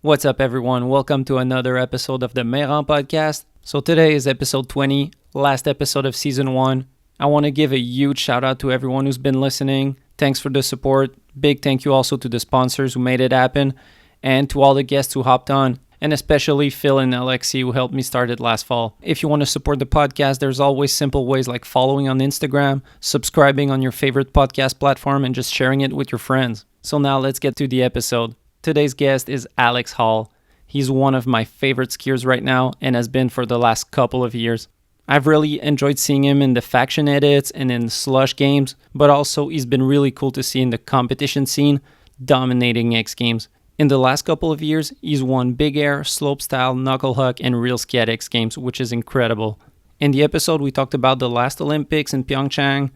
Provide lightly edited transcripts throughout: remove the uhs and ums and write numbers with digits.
What's up, everyone? Welcome to another episode of the Mayrand podcast. So today is episode 20, last episode of season 1. I want to give a huge shout out to everyone who's been listening. Thanks for the support. Big thank you also to the sponsors who made it happen, and to all the guests who hopped on, and especially Phil and Alexi who helped me start it last fall. If you want to support the podcast, there's always simple ways like following on Instagram, subscribing on your favorite podcast platform, and just sharing it with your friends. So now let's get to the episode. Today's guest is Alex Hall. He's one of my favorite skiers right now and has been for the last couple of years. I've really enjoyed seeing him in the faction edits and in slush games, but also he's been really cool to see in the competition scene, dominating X Games. In the last couple of years, he's won Big Air, Slopestyle, Knuckle, Huck, and Real Ski at X Games, which is incredible. In the episode, we talked about the last Olympics in Pyeongchang,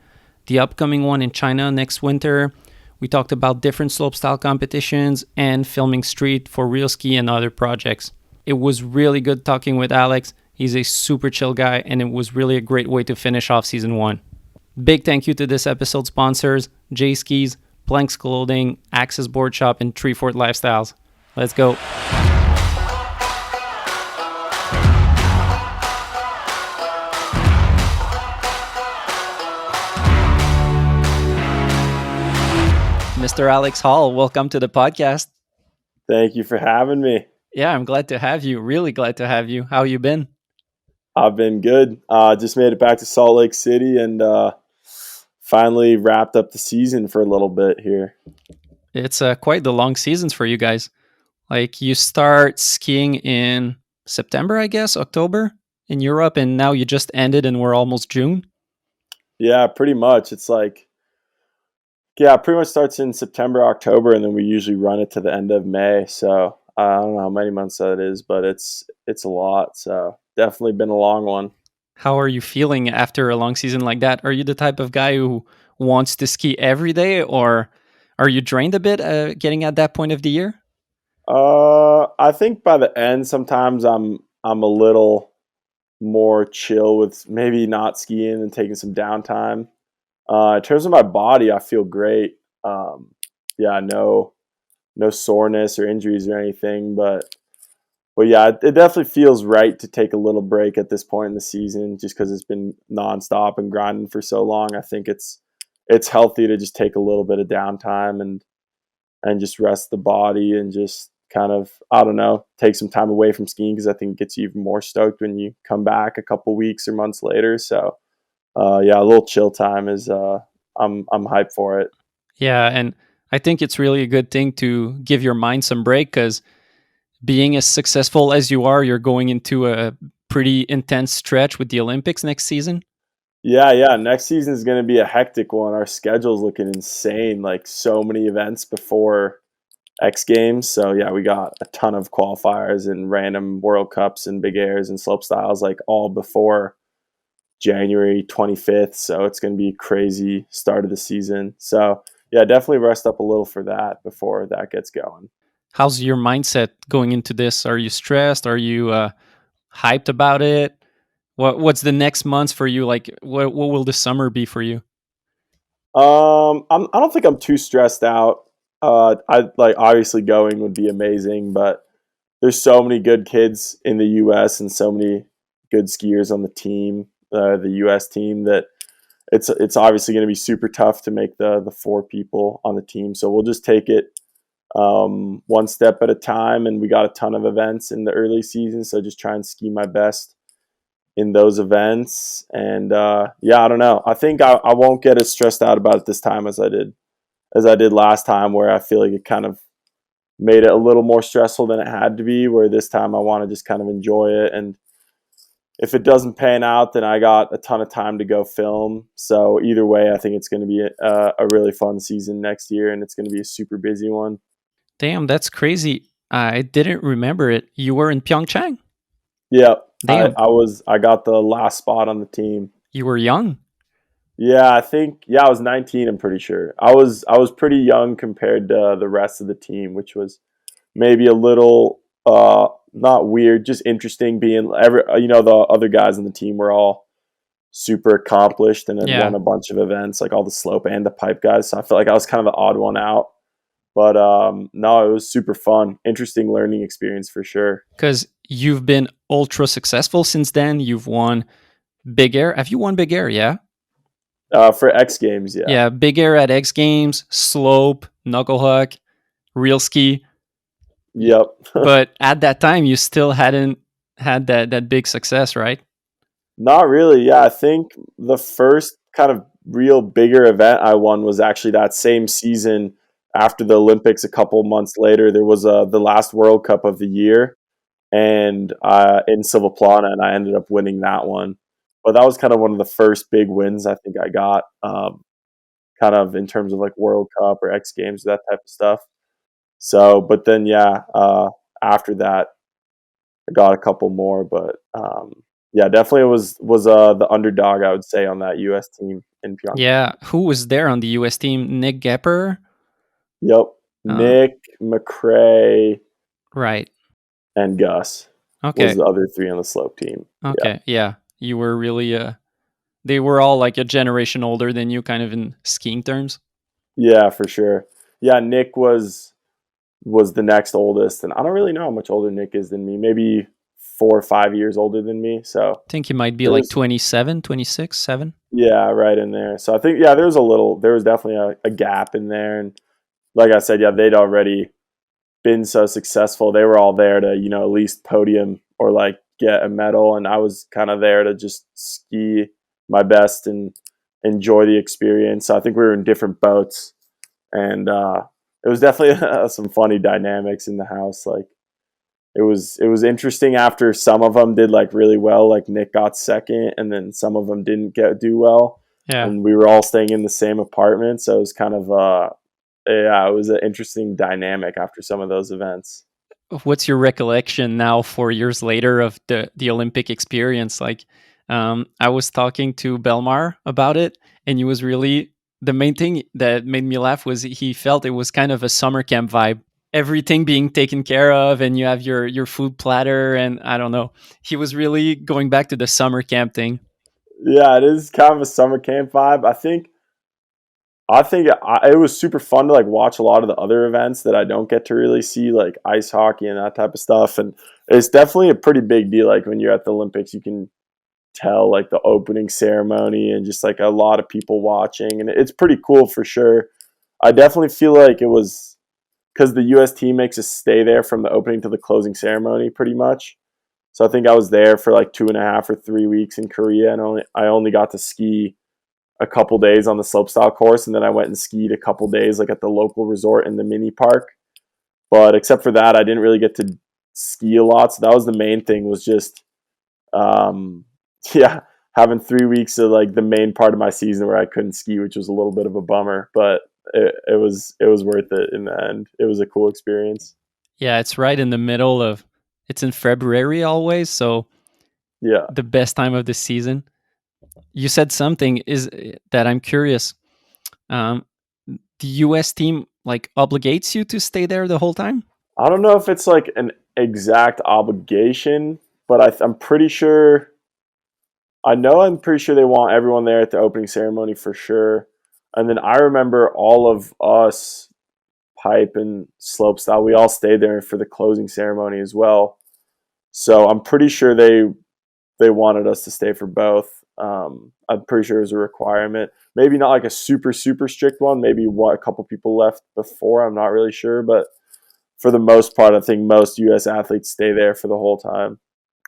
the upcoming one in China next winter. We talked about different slopestyle competitions and filming street for Real Ski and other projects. It was really good talking with Alex. He's a super chill guy, and it was really a great way to finish off season 1. Big thank you to this episode's sponsors, J Skis, Planks Clothing, Access Board Shop, and Treefort Lifestyles. Let's go. Mr. Alex Hall, welcome to the podcast. Thank you for having me. Yeah, I'm glad to have you. Really glad to have you. How you been? I've been good. Just made it back to Salt Lake City and finally wrapped up the season for a little bit here. It's quite the long seasons for you guys. Like you start skiing in September, I guess, October in Europe, and now you just ended and we're almost June. Yeah, pretty much. It's like, pretty much starts in September, October, and then we usually run it to the end of May. So I don't know how many months that is, but it's a lot. So definitely been a long one. How are you feeling after a long season like that? Are you the type of guy who wants to ski every day, or are you drained a bit getting at that point of the year? I think by the end, sometimes I'm a little more chill with maybe not skiing and taking some downtime. In terms of my body, I feel great. No soreness or injuries or anything, but yeah, it definitely feels right to take a little break at this point in the season, just because it's been nonstop and grinding for so long. I think it's healthy to just take a little bit of downtime and just rest the body and just kind of, I don't know, take some time away from skiing, because I think it gets you even more stoked when you come back a couple weeks or months later. So a little chill time is I'm hyped for it. Yeah, and I think it's really a good thing to give your mind some break, because being as successful as you are, you're going into a pretty intense stretch with the Olympics next season. Yeah. Next season is going to be a hectic one. Our schedule's looking insane. Like so many events before X Games. So yeah, we got a ton of qualifiers and random World Cups and Big Airs and slope styles, like all before January 25th. So it's going to be a crazy start of the season. So yeah, definitely rest up a little for that before that gets going. How's your mindset going into this? Are you stressed? Are you hyped about it? What's the next months for you? Like, what will the summer be for you? I don't think I'm too stressed out. I like, obviously going would be amazing, but there's so many good kids in the U.S. and so many good skiers on the team, the U.S. team, that it's obviously going to be super tough to make the 4 people on the team. So we'll just take it one step at a time, and we got a ton of events in the early season, so just try and ski my best in those events. And I don't know. I think I won't get as stressed out about it this time as I did last time, where I feel like it kind of made it a little more stressful than it had to be, where this time I want to just kind of enjoy it. And if it doesn't pan out, then I got a ton of time to go film. So either way, I think it's going to be a really fun season next year, and it's going to be a super busy one. Damn, that's crazy. I didn't remember it. You were in Pyeongchang? Yeah, Damn, I got the last spot on the team. you were young. Yeah, I was 19, I'm pretty sure. I was pretty young compared to the rest of the team, which was maybe a little not weird, just interesting, being the other guys on the team were all super accomplished and had Yeah. won a bunch of events, like all the slope and the pipe guys. So I felt like I was kind of the odd one out. But no, it was super fun, interesting learning experience for sure. Because you've been ultra successful since then. You've won Big Air. Have you won Big Air? Yeah. For X Games, yeah. Yeah, Big Air at X Games, Slope, Knuckle Huck, Real Ski. Yep. But at that time, you still hadn't had that big success, right? Not really. Yeah, I think the first kind of real bigger event I won was actually that same season after the Olympics. A couple months later, there was the last World Cup of the year, and in Silvaplana, and I ended up winning that one. But that was kind of one of the first big wins I think I got, kind of in terms of like World Cup or X Games, that type of stuff. So, but then yeah, after that, I got a couple more, but yeah, definitely was the underdog, I would say, on that U.S. team in Pyeongchang. Yeah, who was there on the U.S. team? Nick Gepper? Yep, Nick, McCrae, right, and Gus okay, was the other three on the slope team. okay, yeah. You were really they were all like a generation older than you, kind of in skiing terms. Yeah, for sure. Yeah, Nick was the next oldest, and I don't really know how much older Nick is than me. Maybe 4 or 5 years older than me. So I think he might be there like was, 27, 26, 7. yeah, right in there. So I think yeah, there was definitely a gap in there, and like I said, yeah, they'd already been so successful. They were all there to at least podium or like get a medal, and I was kind of there to just ski my best and enjoy the experience. So I think we were in different boats, and it was definitely some funny dynamics in the house. Like it was interesting after some of them did like really well, like Nick got second, and then some of them didn't do well. Yeah. And we were all staying in the same apartment, so it was kind of yeah, it was an interesting dynamic after some of those events. What's your recollection now, 4 years later, of the Olympic experience? Like, I was talking to Belmar about it, and he was really, the main thing that made me laugh was he felt it was kind of a summer camp vibe. Everything being taken care of, and you have your food platter, and I don't know. He was really going back to the summer camp thing. Yeah, it is kind of a summer camp vibe. It was super fun to like watch a lot of the other events that I don't get to really see, like ice hockey and that type of stuff. And it's definitely a pretty big deal. Like when you're at the Olympics, you can tell like the opening ceremony and just like a lot of people watching, and it's pretty cool for sure. I definitely feel like it was because the U.S. team makes us stay there from the opening to the closing ceremony pretty much. So I think I was there for like 2.5 or 3 weeks in Korea, and I only got to ski a couple days on the slopestyle course, and then I went and skied a couple days like at the local resort in the mini park. But except for that, I didn't really get to ski a lot. So that was the main thing, was just yeah, having 3 weeks of like the main part of my season where I couldn't ski, which was a little bit of a bummer, but it was worth it in the end. It was a cool experience. Yeah, it's right in the middle of. It's in February always, so Yeah, the best time of the season. You said something is that I'm curious. The U.S. team like obligates you to stay there the whole time? I don't know if it's like an exact obligation, but I'm pretty sure. I'm pretty sure they want everyone there at the opening ceremony for sure. And then I remember all of us, Pipe and Slopestyle, we all stayed there for the closing ceremony as well. So I'm pretty sure they wanted us to stay for both. I'm pretty sure it was a requirement. Maybe not like a super, super strict one. Maybe a couple people left before. I'm not really sure. But for the most part, I think most U.S. athletes stay there for the whole time.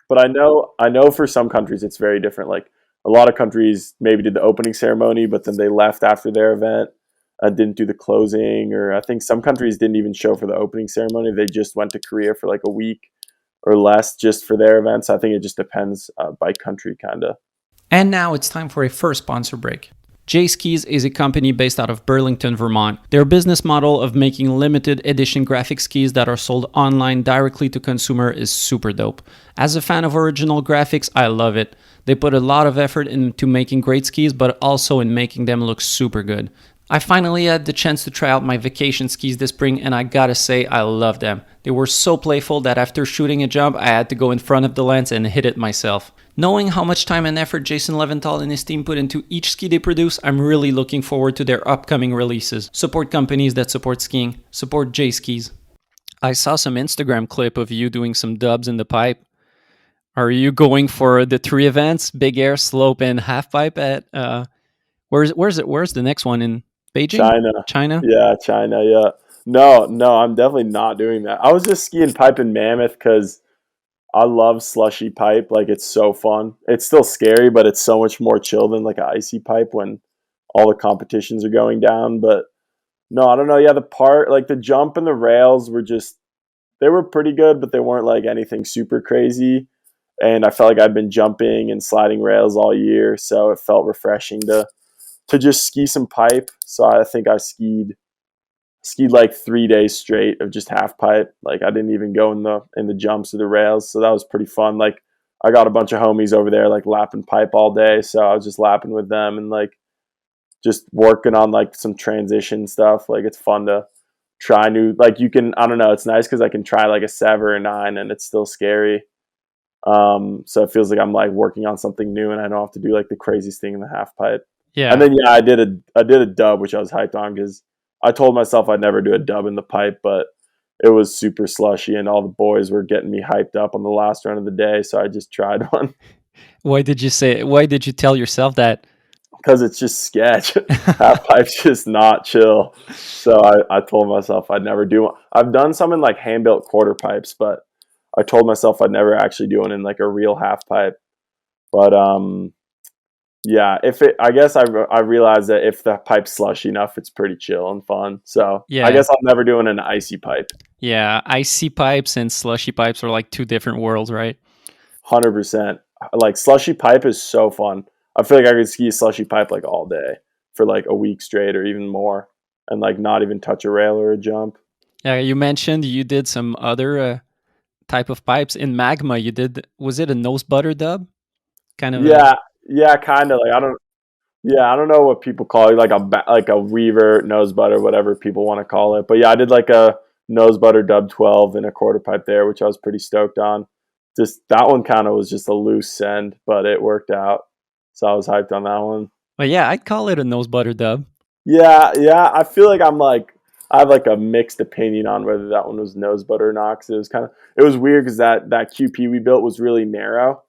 But I know for some countries it's very different. Like a lot of countries maybe did the opening ceremony, but then they left after their event and didn't do the closing. Or I think some countries didn't even show for the opening ceremony. They just went to Korea for like a week or less just for their events. I think it just depends by country, kind of. And now it's time for a first sponsor break. J Skis is a company based out of Burlington, Vermont. Their business model of making limited edition graphic skis that are sold online directly to consumer is super dope. As a fan of original graphics, I love it. They put a lot of effort into making great skis, but also in making them look super good. I finally had the chance to try out my vacation skis this spring, and I gotta say, I love them. They were so playful that after shooting a jump, I had to go in front of the lens and hit it myself. Knowing how much time and effort Jason Leventhal and his team put into each ski they produce, I'm really looking forward to their upcoming releases. Support companies that support skiing. Support J Skis. I saw some Instagram clip of you doing some dubs in the pipe. Are you going for the three events, big air, slope, and half pipe at where's the next one in Beijing? China. China? Yeah, China. Yeah. No, I'm definitely not doing that. I was just skiing pipe in Mammoth because I love slushy pipe. Like it's so fun. It's still scary, but it's so much more chill than like an icy pipe when all the competitions are going down. But no, I don't know. Yeah, the jump and the rails were just they were pretty good, but they weren't like anything super crazy. And I felt like I'd been jumping and sliding rails all year, so it felt refreshing to just ski some pipe. So I think I skied like 3 days straight of just half pipe. Like I didn't even go in the jumps or the rails, so that was pretty fun. Like I got a bunch of homies over there like lapping pipe all day, so I was just lapping with them and like just working on like some transition stuff. Like it's fun to try new. Like you can, I don't know, it's nice because I can try like a 7 or 9 and it's still scary. So it feels like I'm like working on something new and I don't have to do like the craziest thing in the half pipe. And Yeah. then yeah, I did a dub, which I was hyped on because I told myself I'd never do a dub in the pipe, but it was super slushy and all the boys were getting me hyped up on the last run of the day, so I just tried one Why did you tell yourself that? because it's just sketch. Half pipe's just not chill. So I told myself I'd never do one. I've done some in like hand built quarter pipes, but I told myself I'd never actually do one in like a real half pipe. But yeah, I guess I realized that if the pipe's slushy enough, it's pretty chill and fun. So I Yeah. guess I'll never do it in an icy pipe. Yeah, icy pipes and slushy pipes are like two different worlds, right? 100%. Like slushy pipe is so fun. I feel like I could ski a slushy pipe like all day for like a week straight or even more, and like not even touch a rail or a jump. Yeah, you mentioned you did some other type of pipes in Magma. You did, was it a nose butter dub? Kind of a Yeah, yeah, kind of like I don't know what people call it, like a weaver nose butter, whatever people want to call it. But yeah, I did like a nose butter dub 12 in a quarter pipe there, which I was pretty stoked on. Just that one kind of was just a loose send, but it worked out, so I was hyped on that one. But yeah, I'd call it a nose butter dub. Yeah. I feel like I have like a mixed opinion on whether that one was nose butter or not. Cause it was weird because that QP we built was really narrow,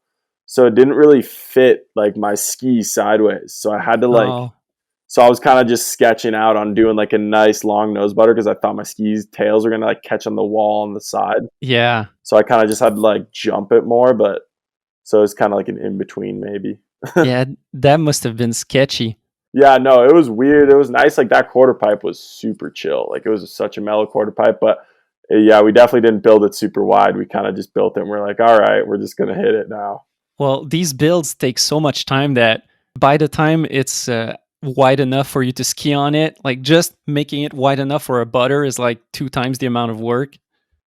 so it didn't really fit like my ski sideways. So I had to like Oh, so I was kind of just sketching out on doing like a nice long nose butter because I thought my skis tails were gonna like catch on the wall on the side. yeah. So I kind of just had to like jump it more, but so it's kind of like an in between maybe. Yeah, that must have been sketchy. Yeah, no, it was weird. It was nice. Like that quarter pipe was super chill. Like it was such a mellow quarter pipe, but yeah, we definitely didn't build it super wide. We kind of just built it and we're like, all right, we're just gonna hit it now. Well, these builds take so much time that by the time it's wide enough for you to ski on it, like just making it wide enough for a butter is like 2 times the amount of work.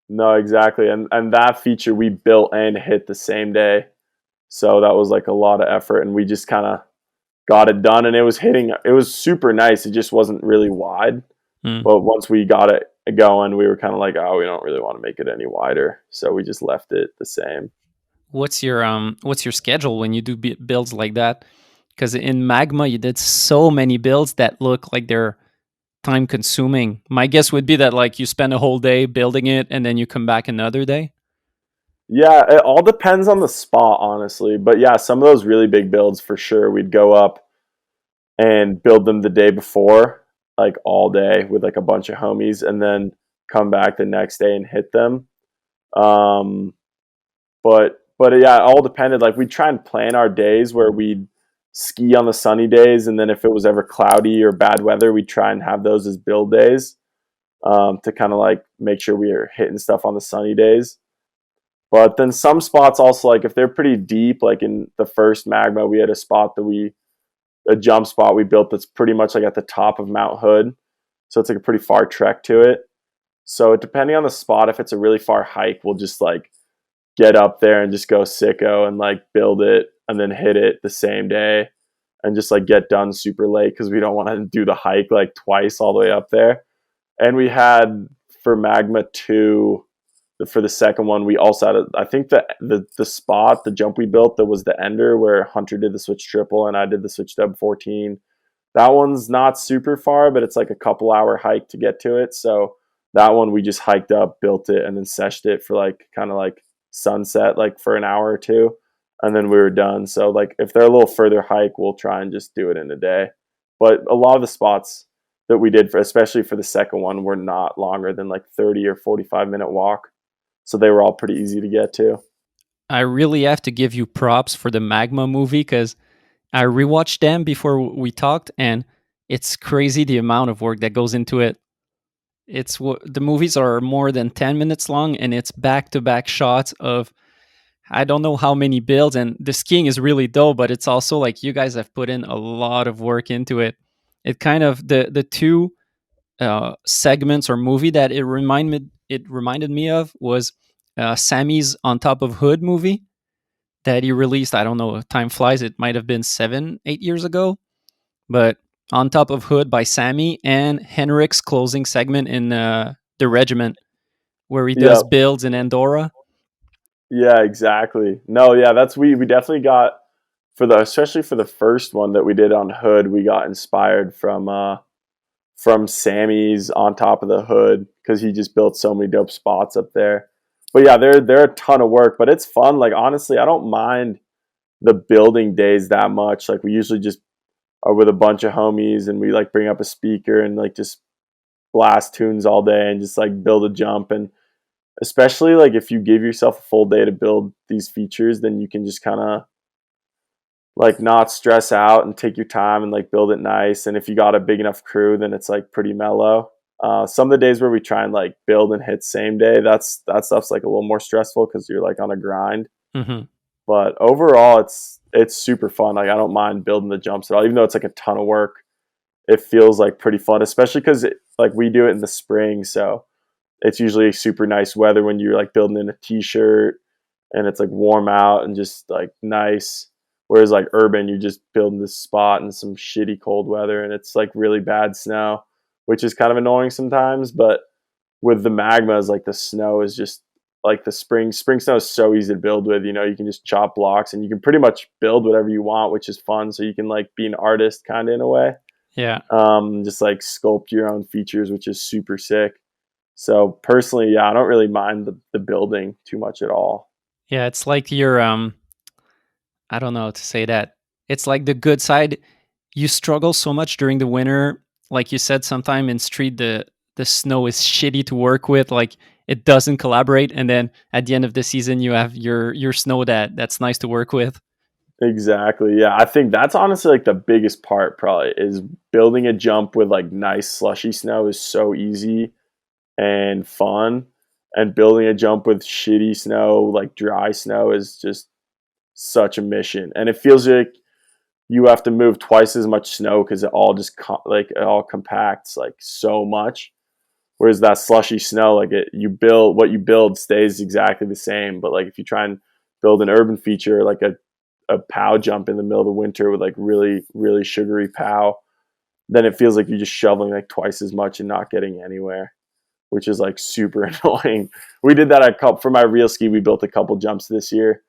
No, exactly. And that feature we built and hit the same day. So that was like a lot of effort and we just kind of got it done and it was super nice. It just wasn't really wide. Hmm. But once we got it going, we were kind of like, oh, we don't really want to make it any wider. So we just left it the same. What's your schedule when you do builds like that? Because in Magma you did so many builds that look like they're time consuming. My guess would be that like you spend a whole day building it and then you come back another day. Yeah, it all depends on the spot, honestly. But yeah, some of those really big builds for sure, we'd go up and build them the day before, like all day with like a bunch of homies, and then come back the next day and hit them. Um, but yeah, it all depended. Like we'd try and plan our days where we'd ski on the sunny days, and then if it was ever cloudy or bad weather, we'd try and have those as build days to kind of like make sure we are hitting stuff on the sunny days. But then some spots also, like if they're pretty deep, like in the first Magma, we had a jump spot we built that's pretty much like at the top of Mount Hood. So it's like a pretty far trek to it. So depending on the spot, if it's a really far hike, we'll just like get up there and just go sicko and like build it and then hit it the same day. and just like get done super late because we don't want to do the hike like twice all the way up there. And we had for Magma 2, for the second one, we also had I think the spot, the jump we built that was the ender where Hunter did the switch triple and I did the switch dub 14. That one's not super far, but it's like a couple hour hike to get to it. So that one we just hiked up, built it, and then seshed it for like kind of like sunset, like for an hour or two, and then we were done. So like if they're a little further hike, we'll try and just do it in a day. But a lot of the spots that we did, for especially for the second one, were not longer than like 30 or 45-minute walk. So they were all pretty easy to get to. I really have to give you props for the Magma movie because I rewatched them before we talked, and it's crazy the amount of work that goes into it. The movies are more than 10 minutes long, and it's back-to-back shots of I don't know how many builds, and the skiing is really dope, but it's also like you guys have put in a lot of work into it. It kind of the two segments or movie that it reminded me of was Sammy's On Top of Hood movie that he released. I don't know, time flies. It might have been 7, 8 years ago, but On Top of Hood by Sammy and Henrik's closing segment in the regiment where he Yeah, does builds in Andorra. yeah, exactly. No, yeah, that's we definitely got for the especially for the first one that we did on Hood, we got inspired from Sammy's On Top of the Hood because he just built so many dope spots up there. But yeah, they're a ton of work, but it's fun. Like honestly, I don't mind the building days that much. Like we usually just are with a bunch of homies and we like bring up a speaker and like just blast tunes all day and just like build a jump. And especially like if you give yourself a full day to build these features, then you can just kind of like not stress out and take your time and like build it nice. And if you got a big enough crew, then it's like pretty mellow. Some of the days where we try and like build and hit same day, that stuff's like a little more stressful because you're like on a grind. Hmm. But overall, it's super fun. Like I don't mind building the jumps at all, even though it's like a ton of work. It feels like pretty fun, especially because like we do it in the spring, so it's usually super nice weather when you're like building in a t-shirt and it's like warm out and just like nice. Whereas like urban, you're just building this spot in some shitty cold weather and it's like really bad snow, which is kind of annoying sometimes. But with the magmas, like the snow is just like the spring snow is so easy to build with. You know, you can just chop blocks and you can pretty much build whatever you want, which is fun. So you can like be an artist kind of in a way. Yeah. Just like sculpt your own features, which is super sick. So personally, yeah, I don't really mind the building too much at all. Yeah, it's like your I don't know how to say that. It's like the good side. You struggle so much during the winter. Like you said, sometime in street the snow is shitty to work with. Like it doesn't collaborate, and then at the end of the season, you have your snow that's nice to work with. Exactly. Yeah, I think that's honestly like the biggest part probably is building a jump with like nice slushy snow is so easy and fun. And building a jump with shitty snow, like dry snow, is just such a mission. And it feels like you have to move twice as much snow because it all just like it all compacts like so much. Whereas that slushy snow, like you build what you build stays exactly the same. But like if you try and build an urban feature like a pow jump in the middle of the winter with like really really sugary pow, then it feels like you're just shoveling like twice as much and not getting anywhere, which is like super annoying. We did that for my real ski. We built a couple jumps this year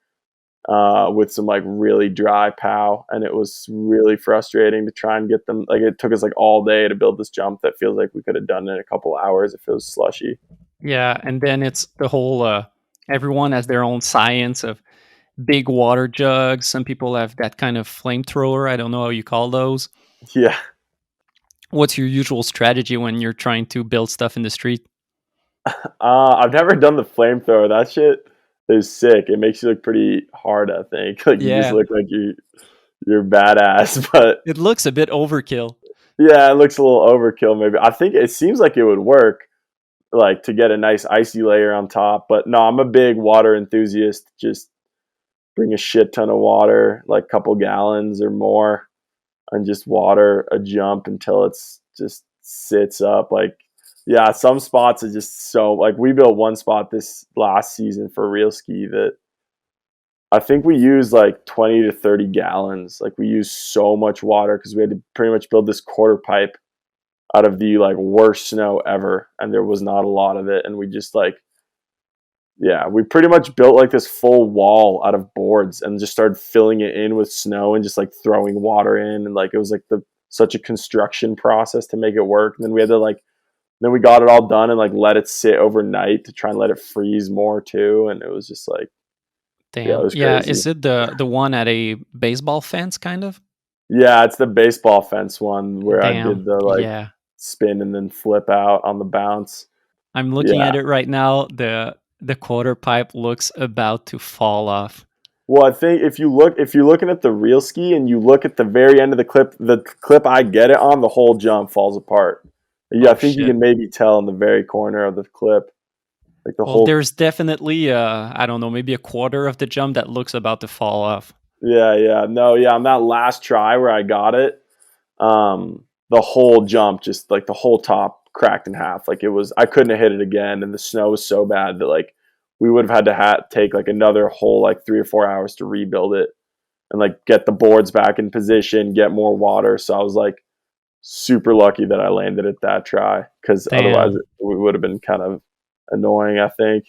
with some like really dry pow, and it was really frustrating to try and get them. Like it took us like all day to build this jump that feels like we could have done in a couple hours if it was slushy. Yeah, and then it's the whole everyone has their own science of big water jugs. Some people have that kind of flamethrower. I don't know how you call those. Yeah, What's your usual strategy when you're trying to build stuff in the street? I've never done the flamethrower. That shit is sick. It makes you look pretty hard. I think like you just Yeah, look like you're badass, but it looks a bit overkill. yeah, it looks a little overkill. Maybe I think it seems like it would work, like to get a nice icy layer on top. But no, I'm a big water enthusiast. Just bring a shit ton of water, like a couple gallons or more, and just water a jump until it's just sits up. Like, yeah, some spots are just so like we built one spot this last season for real ski that I think we used like 20 to 30 gallons. Like we used so much water because we had to pretty much build this quarter pipe out of the like worst snow ever, and there was not a lot of it, and we just like, yeah, we pretty much built like this full wall out of boards and just started filling it in with snow and just like throwing water in, and like it was like the such a construction process to make it work. And then we had to like, then we got it all done and like let it sit overnight to try and let it freeze more too, and it was just like, yeah, it Damn. was Yeah, crazy. is it the one at a baseball fence kind of? Yeah, it's the baseball fence one where I Damn. did the like Yeah. spin and then flip out on the bounce. I'm looking Yeah. at it right now. The quarter pipe looks about to fall off. Well, I think if you're looking at the real ski and you look at the very end of the clip I get it on, the whole jump falls apart. Yeah, I Oh think you shit. can maybe tell in the very corner of the clip, like the Well, whole. there's definitely I don't know, maybe a quarter of the jump that looks about to fall off. Yeah, yeah, no, yeah. On that last try where I got it, the whole jump, just like the whole top cracked in half. Like it was, I couldn't have hit it again, and the snow was so bad that like we would have had to take like another whole like 3 or 4 hours to rebuild it and like get the boards back in position, get more water. So I was like super lucky that I landed it that try because otherwise Damn. it would have been kind of annoying, I think.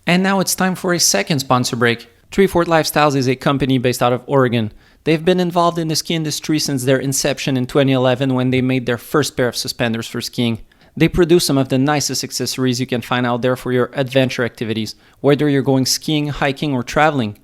And now it's time for a second sponsor break. Treefort Lifestyles is a company based out of Oregon. They've been involved in the ski industry since their inception in 2011 when they made their first pair of suspenders for skiing. They produce some of the nicest accessories you can find out there for your adventure activities, whether you're going skiing, hiking, or traveling.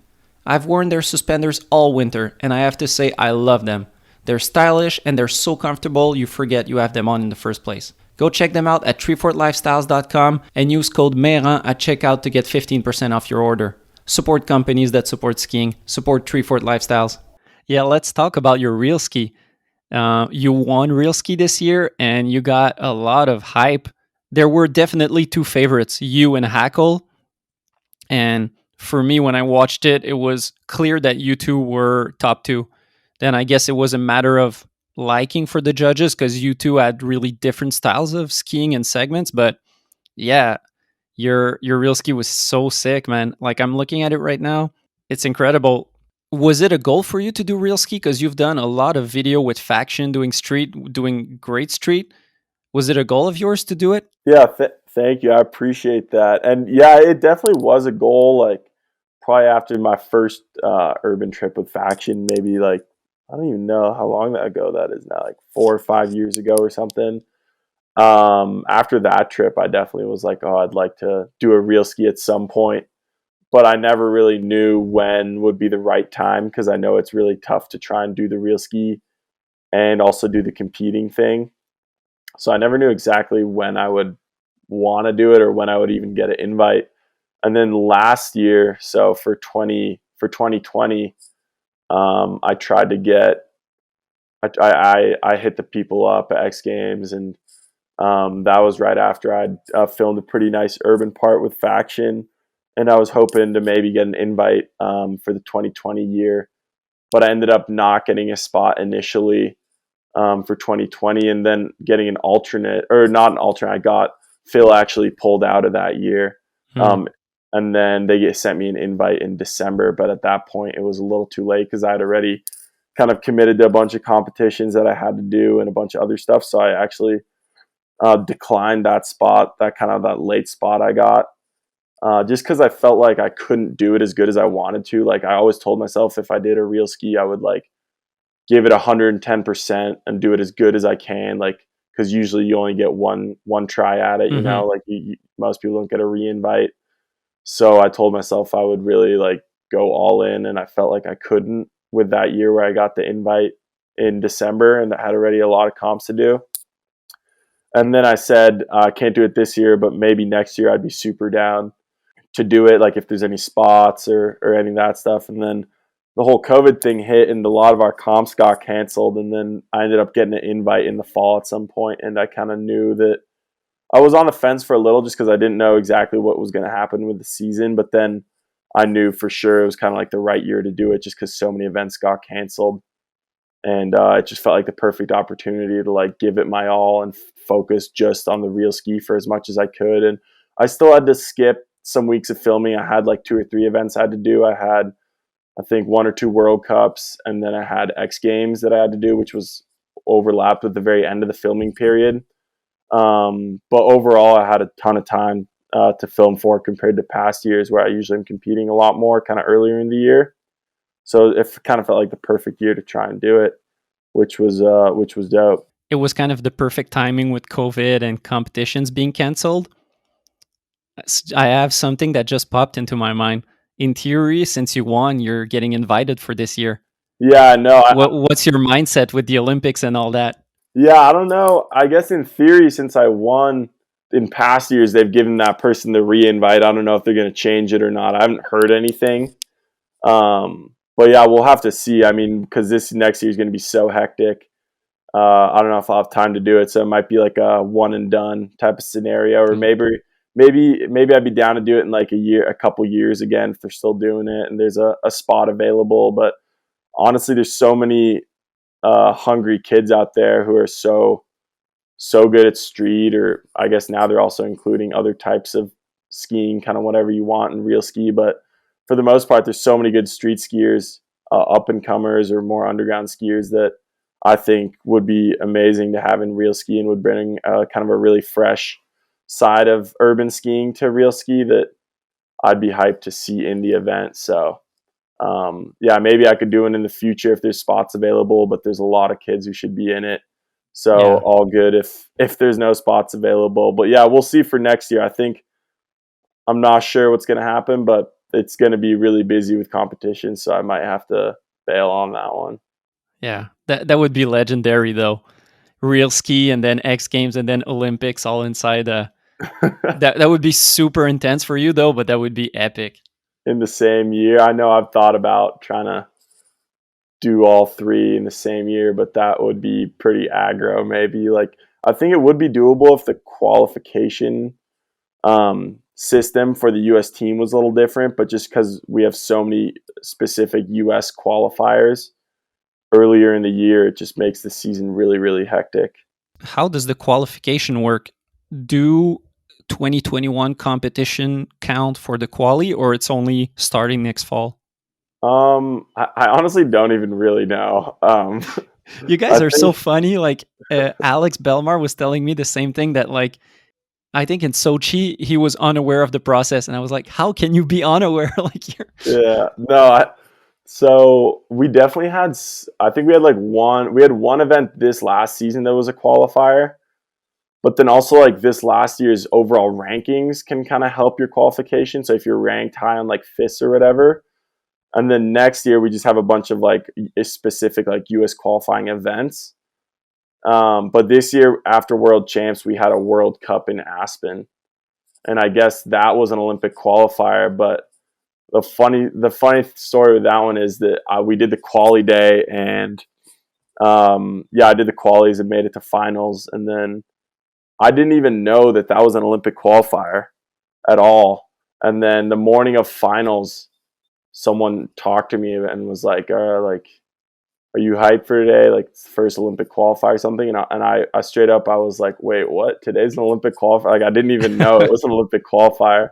I've worn their suspenders all winter, and I have to say I love them. They're stylish and they're so comfortable you forget you have them on in the first place. Go check them out at treefortlifestyles.com and use code Mayrand at checkout to get 15% off your order. Support companies that support skiing. Support Treefort Lifestyles. Yeah, let's talk about your real ski. You won real ski this year and you got a lot of hype. There were definitely two favorites, you and Hackle. And for me, when I watched it, it was clear that you two were top two. Then I guess it was a matter of liking for the judges because you two had really different styles of skiing and segments. But yeah, your real ski was so sick, man. Like I'm looking at it right now. It's incredible. Was it a goal for you to do real ski? Because you've done a lot of video with Faction doing street, doing great street. Was it a goal of yours to do it? Yeah, thank you. I appreciate that. And yeah, it definitely was a goal. Like probably after my first urban trip with Faction, maybe like I don't even know how long ago that is now, like 4 or 5 years ago or something. After that trip, I definitely was like, oh, I'd like to do a real ski at some point, but I never really knew when would be the right time because I know it's really tough to try and do the real ski and also do the competing thing. So I never knew exactly when I would want to do it or when I would even get an invite. And then last year, so for 2020, I tried to get I hit the people up at X Games, and that was right after I'd filmed a pretty nice urban part with Faction, and I was hoping to maybe get an invite for the 2020 year, but I ended up not getting a spot initially for 2020, and then getting an alternate, or not an alternate. I got Phil actually pulled out of that year, Hmm. um, and then they sent me an invite in December. But at that point, it was a little too late because I had already kind of committed to a bunch of competitions that I had to do and a bunch of other stuff. So I actually declined that spot, that late spot I got. Just because I felt like I couldn't do it as good as I wanted to. Like I always told myself if I did a real ski, I would like give it 110% and do it as good as I can. Like, because usually you only get one try at it, Mm-hmm. like most people don't get a re-invite. So I told myself I would really like go all in, and I felt like I couldn't with that year where I got the invite in December and I had already a lot of comps to do. And then I said, I can't do it this year, but maybe next year I'd be super down to do it, like if there's any spots or any of that stuff. And then the whole COVID thing hit, and a lot of our comps got canceled. And then I ended up getting an invite in the fall at some point, and I kind of knew that I was on the fence for a little just because I didn't know exactly what was going to happen with the season. But then I knew for sure it was kind of like the right year to do it, just because so many events got canceled, and it just felt like the perfect opportunity to like give it my all and focus just on the real ski for as much as I could. And I still had to skip some weeks of filming, I had like 2 or 3 events I had to do. I had, I think, 1 or 2 World Cups, and then I had X Games that I had to do, which was overlapped with the very end of the filming period. But overall, I had a ton of time to film for compared to past years where I usually am competing a lot more kind of earlier in the year. So it kind of felt like the perfect year to try and do it, which was dope. It was kind of the perfect timing with COVID and competitions being canceled. I have something that just popped into my mind. In theory, since you won, you're getting invited for this year. Yeah, no, What's your mindset with the Olympics and all that? yeah, I don't know. I guess in theory, since I won in past years, they've given that person the re-invite. I don't know if they're going to change it or not. I haven't heard anything. But yeah, we'll have to see. I mean, because this next year is going to be so hectic. I don't know if I'll have time to do it, so it might be like a one and done type of scenario, or maybe I'd be down to do it in like a couple years again if they're still doing it and there's a spot available. But honestly, there's so many hungry kids out there who are so good at street, or I guess now they're also including other types of skiing, kind of whatever you want in real ski. But for the most part, there's so many good street skiers, up and comers or more underground skiers that I think would be amazing to have in real ski and would bring kind of a really fresh side of urban skiing to real ski that I'd be hyped to see in the event. So yeah, maybe I could do it in the future if there's spots available, but there's a lot of kids who should be in it. So Yeah. all good if there's no spots available. But yeah, we'll see for next year. I think I'm not sure what's going to happen, but it's going to be really busy with competition, so I might have to bail on that one. Yeah. That would be legendary though. Real ski and then X Games and then Olympics all inside. That would be super intense for you though, but that would be epic. In the same year, I know I've thought about trying to do all three in the same year, but that would be pretty aggro. Maybe like I think it would be doable if the qualification system for the U.S. team was a little different, but just because we have so many specific U.S. qualifiers earlier in the year, it just makes the season really, really hectic. How does the qualification work? Do 2021 competition count for the quali, or it's only starting next fall? I honestly don't even really know. You guys I are so think, funny. Like Alex Belmar was telling me the same thing that like I think in Sochi he was unaware of the process, and I was like, "How can you be unaware?" Like you're yeah, no, so we definitely had, I think we had one event this last season that was a qualifier, but then also like this last year's overall rankings can kind of help your qualification. So if you're ranked high on like FIS or whatever, and then next year we just have a bunch of like specific like US qualifying events. But this year after World Champs, we had a World Cup in Aspen, and I guess that was an Olympic qualifier. But the funny story with that one is that we did the quali day, and yeah, I did the qualies and made it to finals, and then I didn't even know that that was an Olympic qualifier at all. And then the morning of finals, someone talked to me and was like, are you hyped for today? Like first Olympic qualifier or something? And I straight up, I was like, wait, what? Today's an Olympic qualifier? Like I didn't even know it was an Olympic qualifier.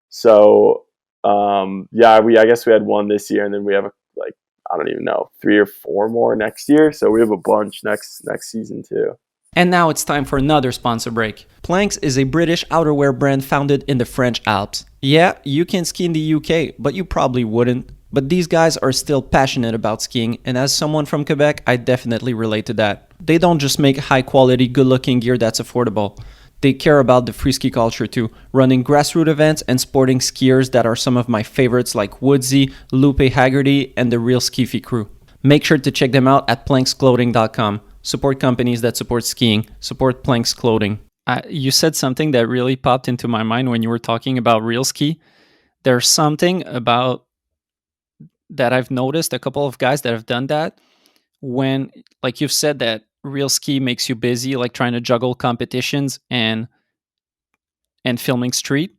So yeah, I guess we had one this year, and then we have like, I don't even know, 3 or 4 more next year. So we have a bunch next season too. And now it's time for another sponsor break. Planks is a British outerwear brand founded in the French Alps. Yeah, you can ski in the UK, but you probably wouldn't. But these guys are still passionate about skiing, and as someone from Quebec, I definitely relate to that. They don't just make high quality, good looking gear that's affordable. They care about the free ski culture too, running grassroots events and sporting skiers that are some of my favorites like Woodsy, Lupe Haggerty, and the Real Skiffy crew. Make sure to check them out at planksclothing.com. Support companies that support skiing. Support Planks Clothing. You said something that really popped into my mind when you were talking about real ski. There's something about that I've noticed a couple of guys that have done that when, like you've said, that real ski makes you busy, like trying to juggle competitions and filming street.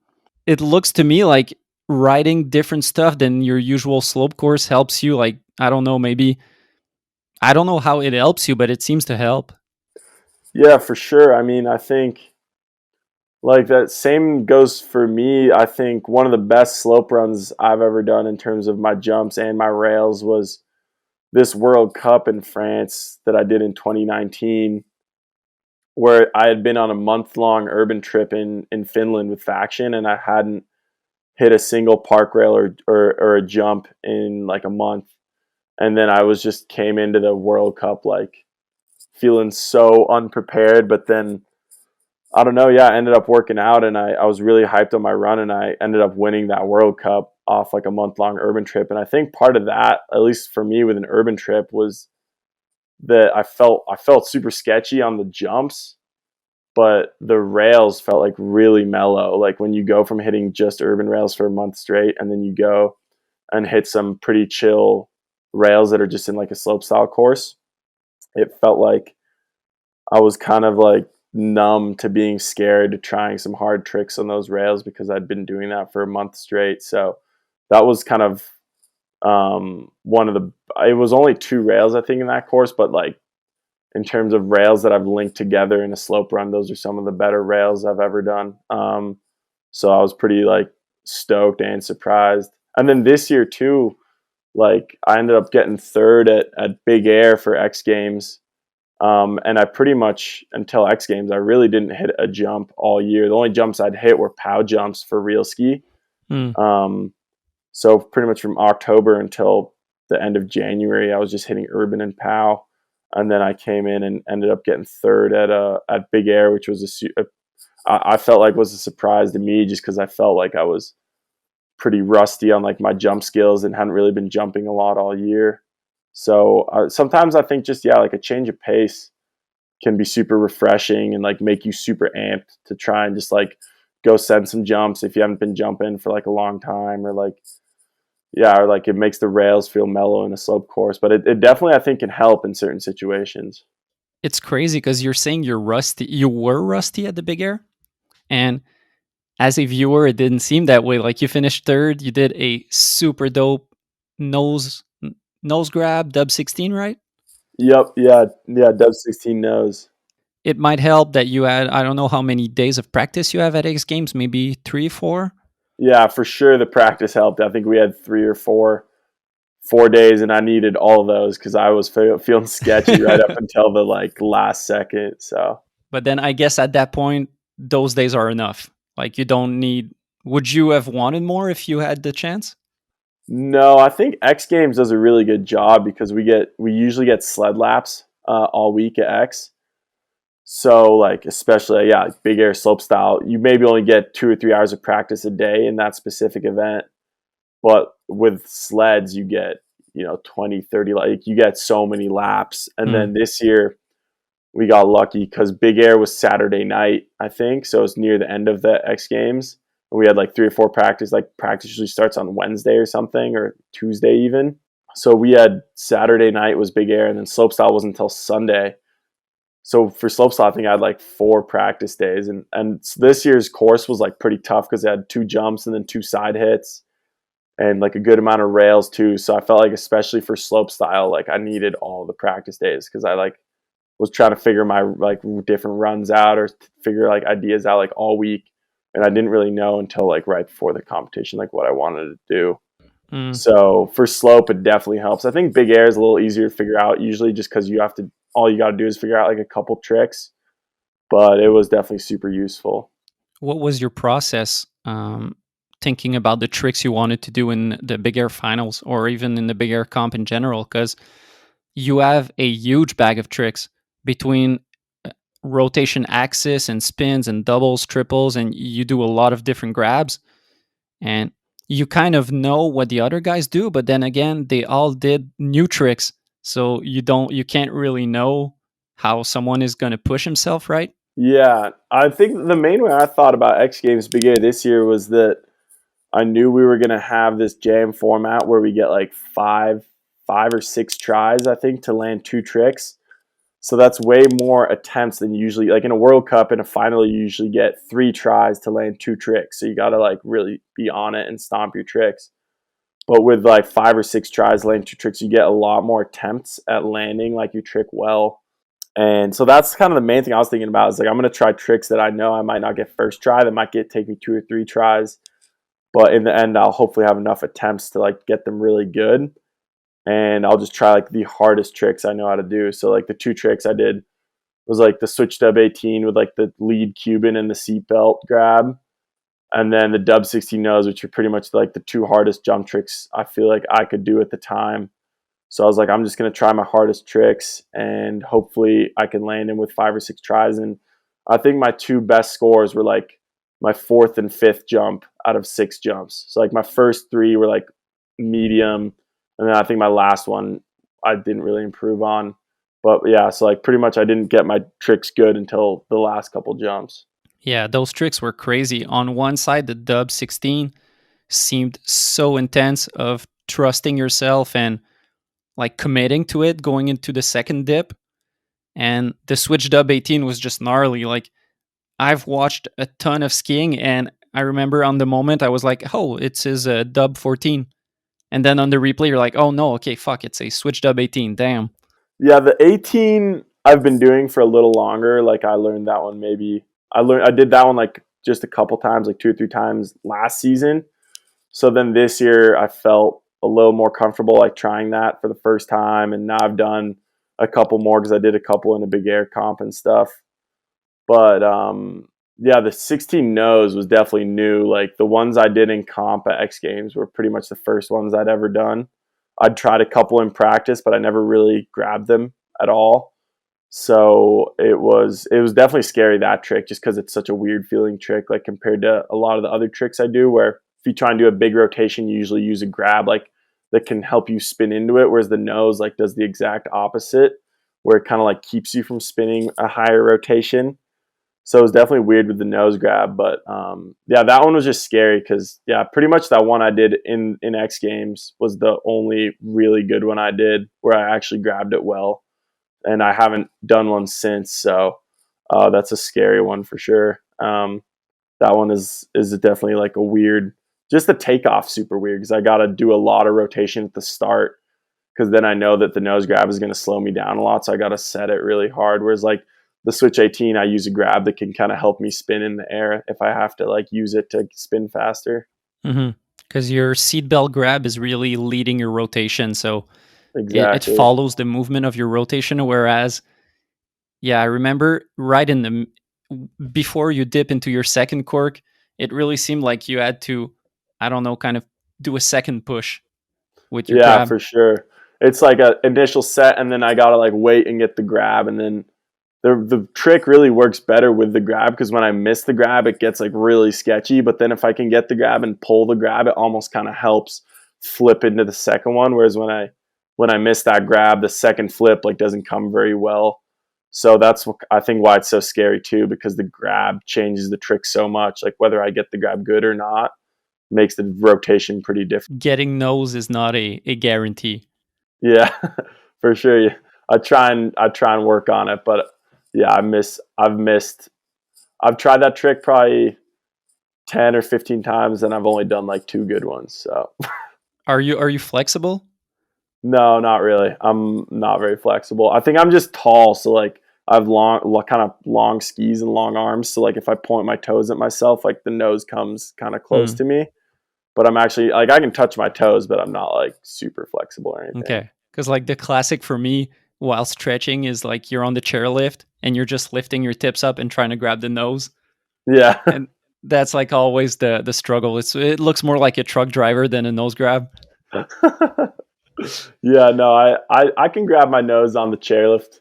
It looks to me like riding different stuff than your usual slope course helps you. Like, I don't know, maybe I don't know how it helps you, but it seems to help. Yeah, for sure. I mean, I think Like that same goes for me. I think one of the best slope runs I've ever done in terms of my jumps and my rails was this World Cup in France that I did in 2019, where I had been on a month-long urban trip in Finland with Faction, and I hadn't hit a single park rail or a jump in like a month. And then I was just came into the World Cup like feeling so unprepared, but then I don't know, yeah, I ended up working out, and I was really hyped on my run, and I ended up winning that World Cup off like a month-long urban trip. And I think part of that, at least for me with an urban trip, was that I felt super sketchy on the jumps, but the rails felt like really mellow. Like when you go from hitting just urban rails for a month straight, and then you go and hit some pretty chill rails that are just in like a slopestyle course, it felt like I was kind of like numb to being scared to trying some hard tricks on those rails because I'd been doing that for a month straight. So that was kind of one of the. It was only two rails I think in that course, but like in terms of rails that I've linked together in a slope run, those are some of the better rails I've ever done. So I was pretty like stoked and surprised. And then this year too, like I ended up getting third at Big Air for X Games. And I pretty much, until X Games, I really didn't hit a jump all year. The only jumps I'd hit were POW jumps for real ski. Mm. Um, so pretty much from October until the end of January, I was just hitting urban and POW. And then I came in and ended up getting third at Big Air, which was I felt like was a surprise to me, just because I felt like I was pretty rusty on like my jump skills and hadn't really been jumping a lot all year. So sometimes I think just, yeah, like a change of pace can be super refreshing and like make you super amped to try and just like go send some jumps if you haven't been jumping for like a long time, or like, yeah, or like it makes the rails feel mellow in a slope course. But it definitely, I think, can help in certain situations. It's crazy because you're saying you're rusty. You were rusty at the Big Air, and as a viewer, it didn't seem that way. Like you finished third, you did a super dope nose nose grab, dub 16, right? Yep, yeah, yeah. Dub 16 knows. It might help that you had, I don't know how many days of practice you have at X Games, maybe 3, 4. Yeah, for sure. The practice helped. I think we had 3 or 4 days, and I needed all of those because I was feeling sketchy right up until the like last second. So But then I guess at that point, those days are enough. Like you don't need. Would you have wanted more if you had the chance? no, I think X Games does a really good job because we usually get sled laps all week at X. So like especially, yeah, like Big Air slope style, you maybe only get 2 or 3 hours of practice a day in that specific event. But with sleds, you get 20, 30, like you get so many laps. And Mm. then this year we got lucky because Big Air was Saturday night, I think. So it's near the end of the X Games. And we had like 3 or 4 practice. Like practice usually starts on Wednesday or something, or Tuesday even. So we had Saturday night was Big Air, and then slopestyle was until Sunday. So for slopestyle, I think I had like 4 practice days, and this year's course was like pretty tough because it had 2 jumps and then 2 side hits and like a good amount of rails too. So I felt like especially for slopestyle, like I needed all the practice days because I like was trying to figure my like different runs out or figure like ideas out like all week, and I didn't really know until like right before the competition like what I wanted to do. Mm. So for slope, it definitely helps. I think Big Air is a little easier to figure out usually, just because you have to all you got to do is figure out like a couple tricks. But it was definitely super useful. What was your process thinking about the tricks you wanted to do in the Big Air finals or even in the Big Air comp in general? Because you have a huge bag of tricks between rotation axis and spins and doubles, triples, and you do a lot of different grabs. And you kind of know what the other guys do, but then again, they all did new tricks. So you can't really know how someone is going to push himself, right? Yeah, I think the main way I thought about X Games Big Air this year was that I knew we were gonna have this jam format where we get like five or six tries, I think, to land 2 tricks. So that's way more attempts than usually. Like in a World Cup, in a final, you usually get 3 tries to land 2 tricks. So you got to like really be on it and stomp your tricks. But with like 5 or 6 tries landing 2 tricks, you get a lot more attempts at landing like your trick well. And so that's kind of the main thing I was thinking about is like I'm gonna try tricks that I know I might not get first try that might take me 2 or 3 tries, but in the end I'll hopefully have enough attempts to like get them really good. And I'll just try like the hardest tricks I know how to do. So like the 2 tricks I did was like the switch dub 18 with like the lead Cuban and the seatbelt grab, and then the dub 16 nose, which are pretty much like the 2 hardest jump tricks I feel like I could do at the time. So I was like, I'm just going to try my hardest tricks and hopefully I can land them with 5 or 6 tries. And I think my 2 best scores were like my 4th and 5th jump out of 6 jumps. So like my first 3 were like medium. And then I think my last one I didn't really improve on. But yeah, so like pretty much I didn't get my tricks good until the last couple jumps. Yeah, those tricks were crazy. On one side, the dub 16 seemed so intense of trusting yourself and like committing to it going into the second dip. And the switch dub 18 was just gnarly. Like I've watched a ton of skiing and I remember on the moment I was like, oh, it's his dub 14. And then on the replay, you're like, oh no, okay, fuck, it's a switch dub 18. Damn. Yeah, the 18 I've been doing for a little longer. Like I learned that one maybe I did that one like just a couple times, like 2 or 3 times last season. So then this year I felt a little more comfortable like trying that for the first time, and now I've done a couple more because I did a couple in a big air comp and stuff. But yeah, the 16 nose was definitely new. Like the ones I did in comp at X Games were pretty much the first ones I'd ever done. I'd tried a couple in practice, but I never really grabbed them at all. So it was definitely scary, that trick, just because it's such a weird feeling trick, like compared to a lot of the other tricks I do, where if you try and do a big rotation, you usually use a grab like that can help you spin into it, whereas the nose like does the exact opposite, where it kind of like keeps you from spinning a higher rotation. So it was definitely weird with the nose grab, but yeah, that one was just scary because yeah, pretty much that one I did in X Games was the only really good one I did where I actually grabbed it well, and I haven't done one since. So that's a scary one for sure. That one is definitely like a weird, just the takeoff super weird because I got to do a lot of rotation at the start because then I know that the nose grab is going to slow me down a lot. So I got to set it really hard. Whereas like the Switch 18, I use a grab that can kind of help me spin in the air if I have to like use it to spin faster. Because your seatbelt grab is really leading your rotation. So it Exactly. follows the movement of your rotation. Whereas, yeah, I remember right in the before you dip into your second cork, it really seemed like you had to, I don't know, kind of do a second push with your Yeah, grab. for sure. It's like a initial set, and then I gotta like wait and get the grab, and then the trick really works better with the grab because when I miss the grab, it gets like really sketchy. But then if I can get the grab and pull the grab, it almost kind of helps flip into the second one. Whereas when I miss that grab, the second flip like doesn't come very well. So that's what, I think why it's so scary too, because the grab changes the trick so much. Like whether I get the grab good or not makes the rotation pretty different. Getting nose is not a guarantee. Yeah, for sure. Yeah. I try and work on it, but yeah, I've tried that trick probably 10 or 15 times and I've only done like 2 good ones. So Are you flexible? no, not really. I'm not very flexible. I think I'm just tall, so like I have kind of long skis and long arms. So like if I point my toes at myself, like the nose comes kind of close Hmm. to me. But I'm actually like I can touch my toes, but I'm not like super flexible or anything. Okay. Because like the classic for me while stretching is like you're on the chairlift and you're just lifting your tips up and trying to grab the nose. Yeah. And that's like always the struggle. It looks more like a truck driver than a nose grab. Yeah, no, I can grab my nose on the chairlift.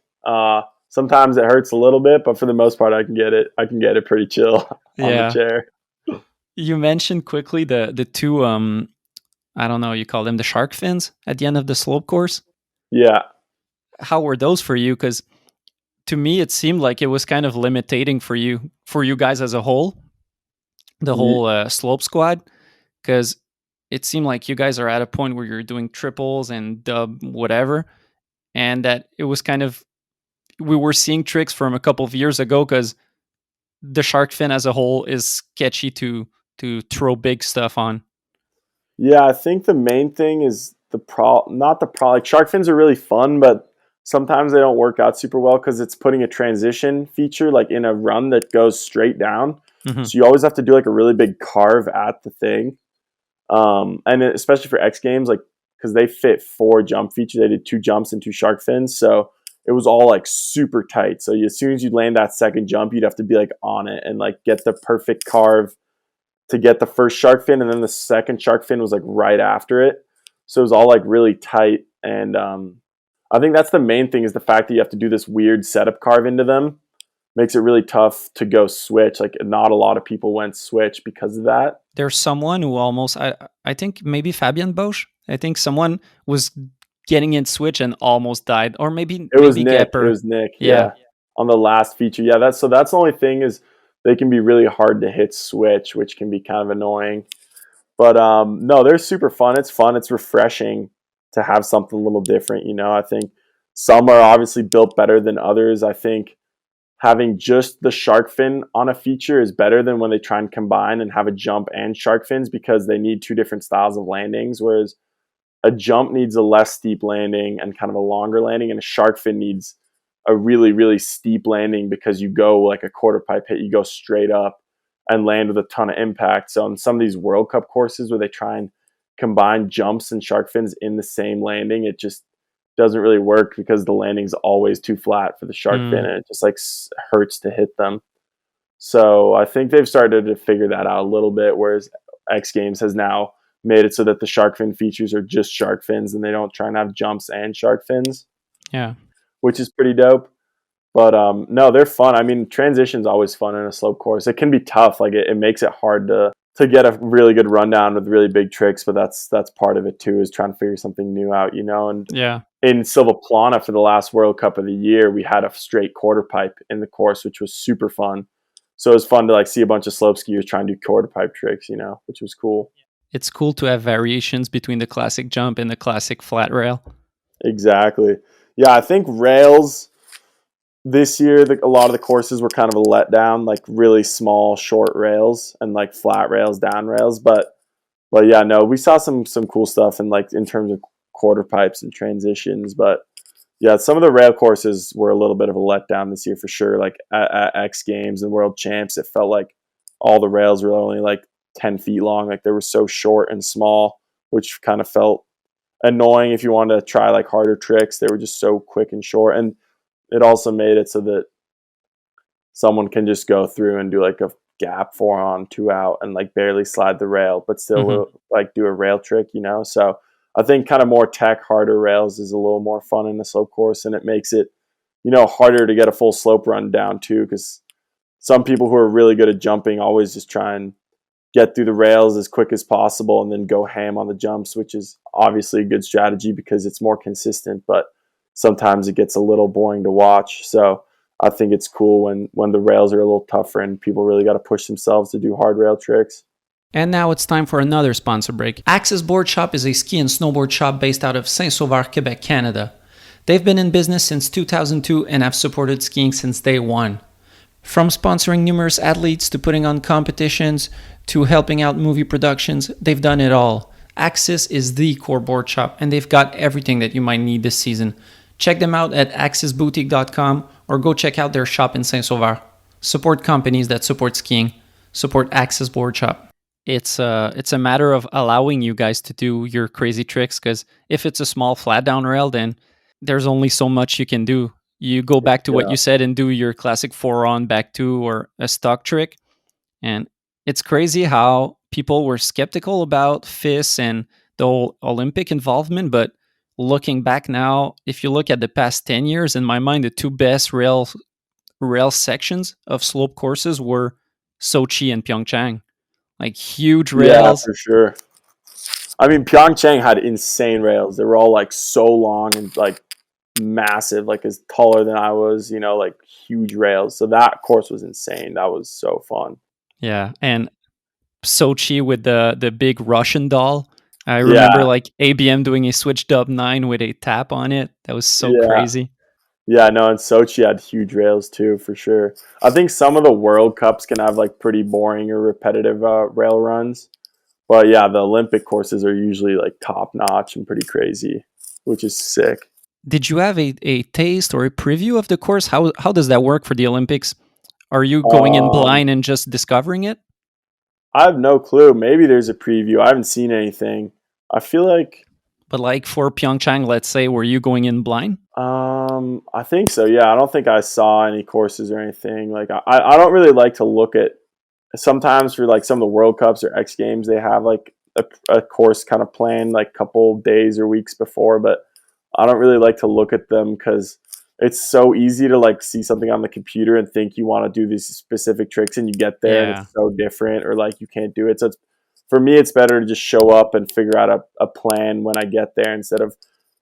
Sometimes it hurts a little bit, but for the most part, I can get it. I can get it pretty chill on the Yeah. chair. You mentioned quickly the two I don't know, you call them the shark fins at the end of the slope course. Yeah, How were those for you? Because to me it seemed like it was kind of limiting for you guys as a whole, the Ye- whole slope squad, because it seemed like you guys are at a point where you're doing triples and dub whatever, and that it was kind of we were seeing tricks from a couple of years ago because the shark fin as a whole is sketchy to throw big stuff on. yeah. I think the main thing is not the pro. Like shark fins are really fun, but sometimes they don't work out super well because it's putting a transition feature like in a run that goes straight down. Hmm. So you always have to do like a really big carve at the thing. And especially for X Games, like because they fit 4 jump features, they did 2 jumps and 2 shark fins, so it was all like super tight. So as soon as you land that second jump, you'd have to be like on it and like get the perfect carve to get the first shark fin, and then the second shark fin was like right after it. So it was all like really tight, and I think that's the main thing is the fact that you have to do this weird setup carve into them. Makes it really tough to go switch. Like not a lot of people went switch because of that. There's someone who almost, I think maybe Fabian Bosch. I think someone was getting in switch and almost died, or It was maybe Nick. It Gepper. was Nick. Yeah, Yeah, on the last feature. Yeah, that's the only thing is they can be really hard to hit switch, which can be kind of annoying. But no, they're super fun. It's fun. It's refreshing to have something a little different. I think some are obviously built better than others. I think having just the shark fin on a feature is better than when they try and combine and have a jump and shark fins because they need 2 different styles of landings. Whereas a jump needs a less steep landing and kind of a longer landing, and a shark fin needs a really, really steep landing because you go like a quarter pipe hit, you go straight up and land with a ton of impact. So on some of these World Cup courses where they try and combine jumps and shark fins in the same landing, it just doesn't really work because the landing's always too flat for the shark fin, and it just like hurts to hit them. So I think they've started to figure that out a little bit, whereas X Games has now made it so that the shark fin features are just shark fins and they don't try and have jumps and shark fins, yeah. which is pretty dope. But no, they're fun. I mean, transition's always fun in a slope course. It can be tough. Like it makes it hard to get a really good rundown with really big tricks, but that's part of it too, is trying to figure something new out, And Yeah. in Silvaplana for the last World Cup of the year, we had a straight quarter pipe in the course, which was super fun. So it was fun to like see a bunch of slope skiers trying to do quarter pipe tricks, which was cool. It's cool to have variations between the classic jump and the classic flat rail. Exactly. Yeah, I think rails this year, a lot of the courses were kind of a letdown, like really small, short rails and like flat rails, down rails. But yeah, no, we saw some cool stuff and like in terms of quarter pipes and transitions. But yeah, some of the rail courses were a little bit of a letdown this year for sure. Like at X Games and World Champs, it felt like all the rails were only like 10 feet long. Like they were so short and small, which kind of felt annoying if you wanted to try like harder tricks. They were just so quick and short. And it also made it so that someone can just go through and do like a gap 4 on 2 out and like barely slide the rail, but still like do a rail trick, So I think kind of more tech, harder rails is a little more fun in a slope course, and it makes it, harder to get a full slope run down too, because some people who are really good at jumping always just try and get through the rails as quick as possible and then go ham on the jumps, which is obviously a good strategy because it's more consistent, but sometimes it gets a little boring to watch. So I think it's cool when the rails are a little tougher and people really got to push themselves to do hard rail tricks. And now it's time for another sponsor break. Axis Board Shop is a ski and snowboard shop based out of Saint-Sauveur, Quebec, Canada. They've been in business since 2002 and have supported skiing since day one. From sponsoring numerous athletes to putting on competitions to helping out movie productions, they've done it all. Axis is the core board shop, and they've got everything that you might need this season. Check them out at axisboutique.com or go check out their shop in Saint-Sauveur. Support companies that support skiing. Support Axis Board Shop. It's a matter of allowing you guys to do your crazy tricks, because if it's a small flat down rail, then there's only so much you can do. You go back to what you said and do your classic 4 on back 2 or a stock trick. And it's crazy how people were skeptical about FIS and the whole Olympic involvement, but looking back now, if you look at the past 10 years, in my mind, the 2 best rail sections of slope courses were Sochi and Pyeongchang. Like huge rails. Yeah, for sure. I mean, Pyeongchang had insane rails. They were all like so long and like massive, like as taller than I was, like huge rails. So that course was insane. That was so fun. Yeah, and Sochi with the big Russian doll. I remember like ABM doing a switch dub 9 with a tap on it. That was so crazy. Yeah, no, and Sochi had huge rails too, for sure. I think some of the World Cups can have like pretty boring or repetitive rail runs. But yeah, the Olympic courses are usually like top notch and pretty crazy, which is sick. Did you have a taste or a preview of the course? How does that work for the Olympics? Are you going in Um, blind and just discovering it? I have no clue. Maybe there's a preview. I haven't seen anything. I feel like But like for Pyeongchang, let's say, were you going in blind? I think so. Yeah, I don't think I saw any courses or anything. Like I don't really like to look at sometimes for like some of the World Cups or X Games, they have like a course kind of planned like a couple days or weeks before, but I don't really like to look at them because it's so easy to like see something on the computer and think you want to do these specific tricks and you get there and Yeah. it's so different or like you can't do it. So for me, it's better to just show up and figure out a plan when I get there instead of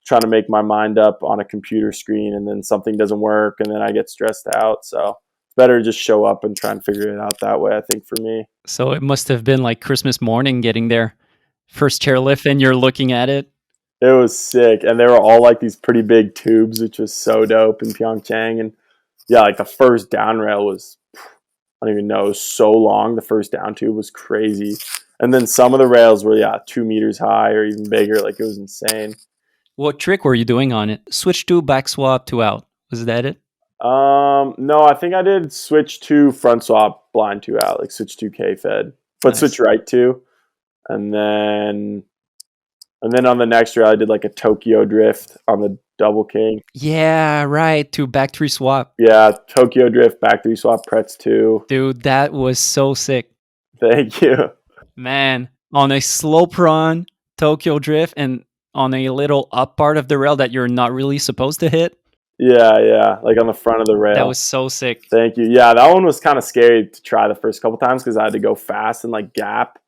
trying to make my mind up on a computer screen and then something doesn't work and then I get stressed out. So better just show up and try and figure it out that way, I think, for me. So it must have been like Christmas morning getting there. First chairlift and you're looking at it. It was sick. And they were all like these pretty big tubes, which was so dope in Pyeongchang. And yeah, like the first down rail was, I don't even know, it was so long. The first down tube was crazy. And then some of the rails were, yeah, 2 meters high or even bigger. Like it was insane. What trick were you doing on it? Switch to, back swap to, out. Was that it? No, I think I did switch to front swap, blind two out, like switch to K fed, but Nice. switch right two. And then on the next rail, I did like a Tokyo drift on the double king. Yeah, right. To back three swap. Yeah, Tokyo drift, back three swap, Pretz two. Dude, that was so sick. Thank you. Man, on a slope run, Tokyo drift, and on a little up part of the rail that you're not really supposed to hit. Yeah, like on the front of the That rail. was so sick. Thank you. Yeah, that one was kind of scary to try the first couple times because I had to go fast and like gap.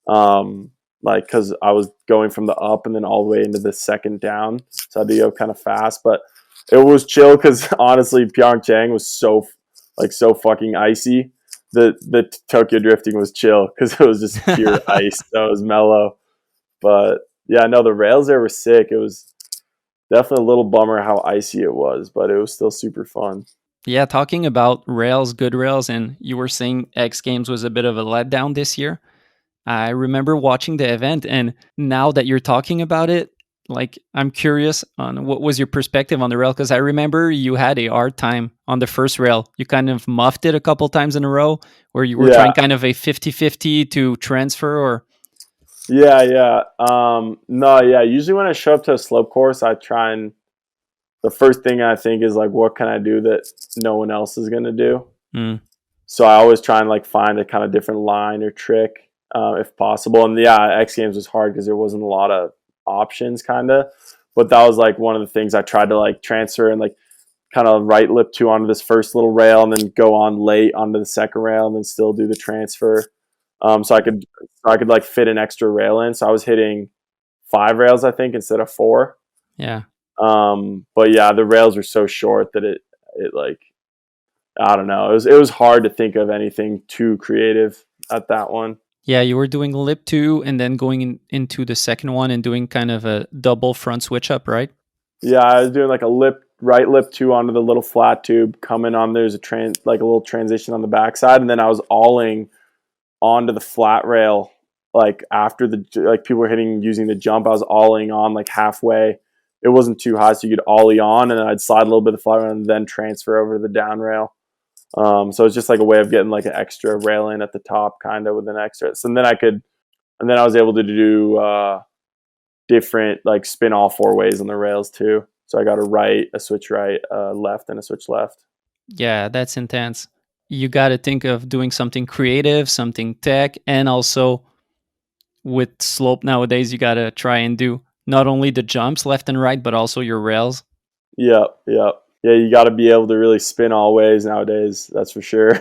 Like because I was going from the up and then all the way into the second down, so I had to go kind of fast. But it was chill because honestly, Pyeongchang was so fucking icy. The Tokyo drifting was chill because it was just pure ice, so it was mellow. But yeah, no, the rails there were sick. It was definitely a little bummer how icy it was, but it was still super fun. Yeah, talking about rails, good rails, and you were saying X Games was a bit of a letdown this year. I remember watching the event, and now that you're talking about it, like I'm curious on what was your perspective on the rail, because I remember you had a hard time on the first rail. You kind of muffed it a couple times in a row, where you were Yeah, trying kind of a 50-50 to transfer, or yeah. No, yeah. Usually when I show up to a slope course, I try and the first thing I think is like, what can I do that no one else is gonna do? mm, So I always try and like find a kind of different line or trick if possible. And yeah, X Games was hard because there wasn't a lot of options, kind of. But that was like one of the things I tried to like transfer and like kind of right lip two onto this first little rail and then go on late onto the second rail and then still do the transfer. So I could like fit an extra rail in. So I was hitting 5 rails, I think, instead of 4. yeah. But yeah, the rails were so short that it like I don't know. It was hard to think of anything too creative at that one. Yeah, you were doing lip two and then going into the second one and doing kind of a double front switch up, right? Yeah, I was doing like a right lip two onto the little flat tube, coming on. There's like a little transition on the backside, and then I was alling onto the flat rail. Like after like people were hitting using the jump, I was alling on like halfway. It wasn't too high, so you could ollie on, and then I'd slide a little bit of the flat rail and then transfer over to the down rail. So it's just like a way of getting like an extra rail in at the top, kind of with an extra. So and then I was able to do different like spin all 4 ways on the rails too. So I got a switch right, left, and a switch left. Yeah, that's intense. You got to think of doing something creative, something tech, and also with slope nowadays, you got to try and do not only the jumps left and right, but also your rails. Yep. Yeah, you got to be able to really spin all ways nowadays. That's for sure.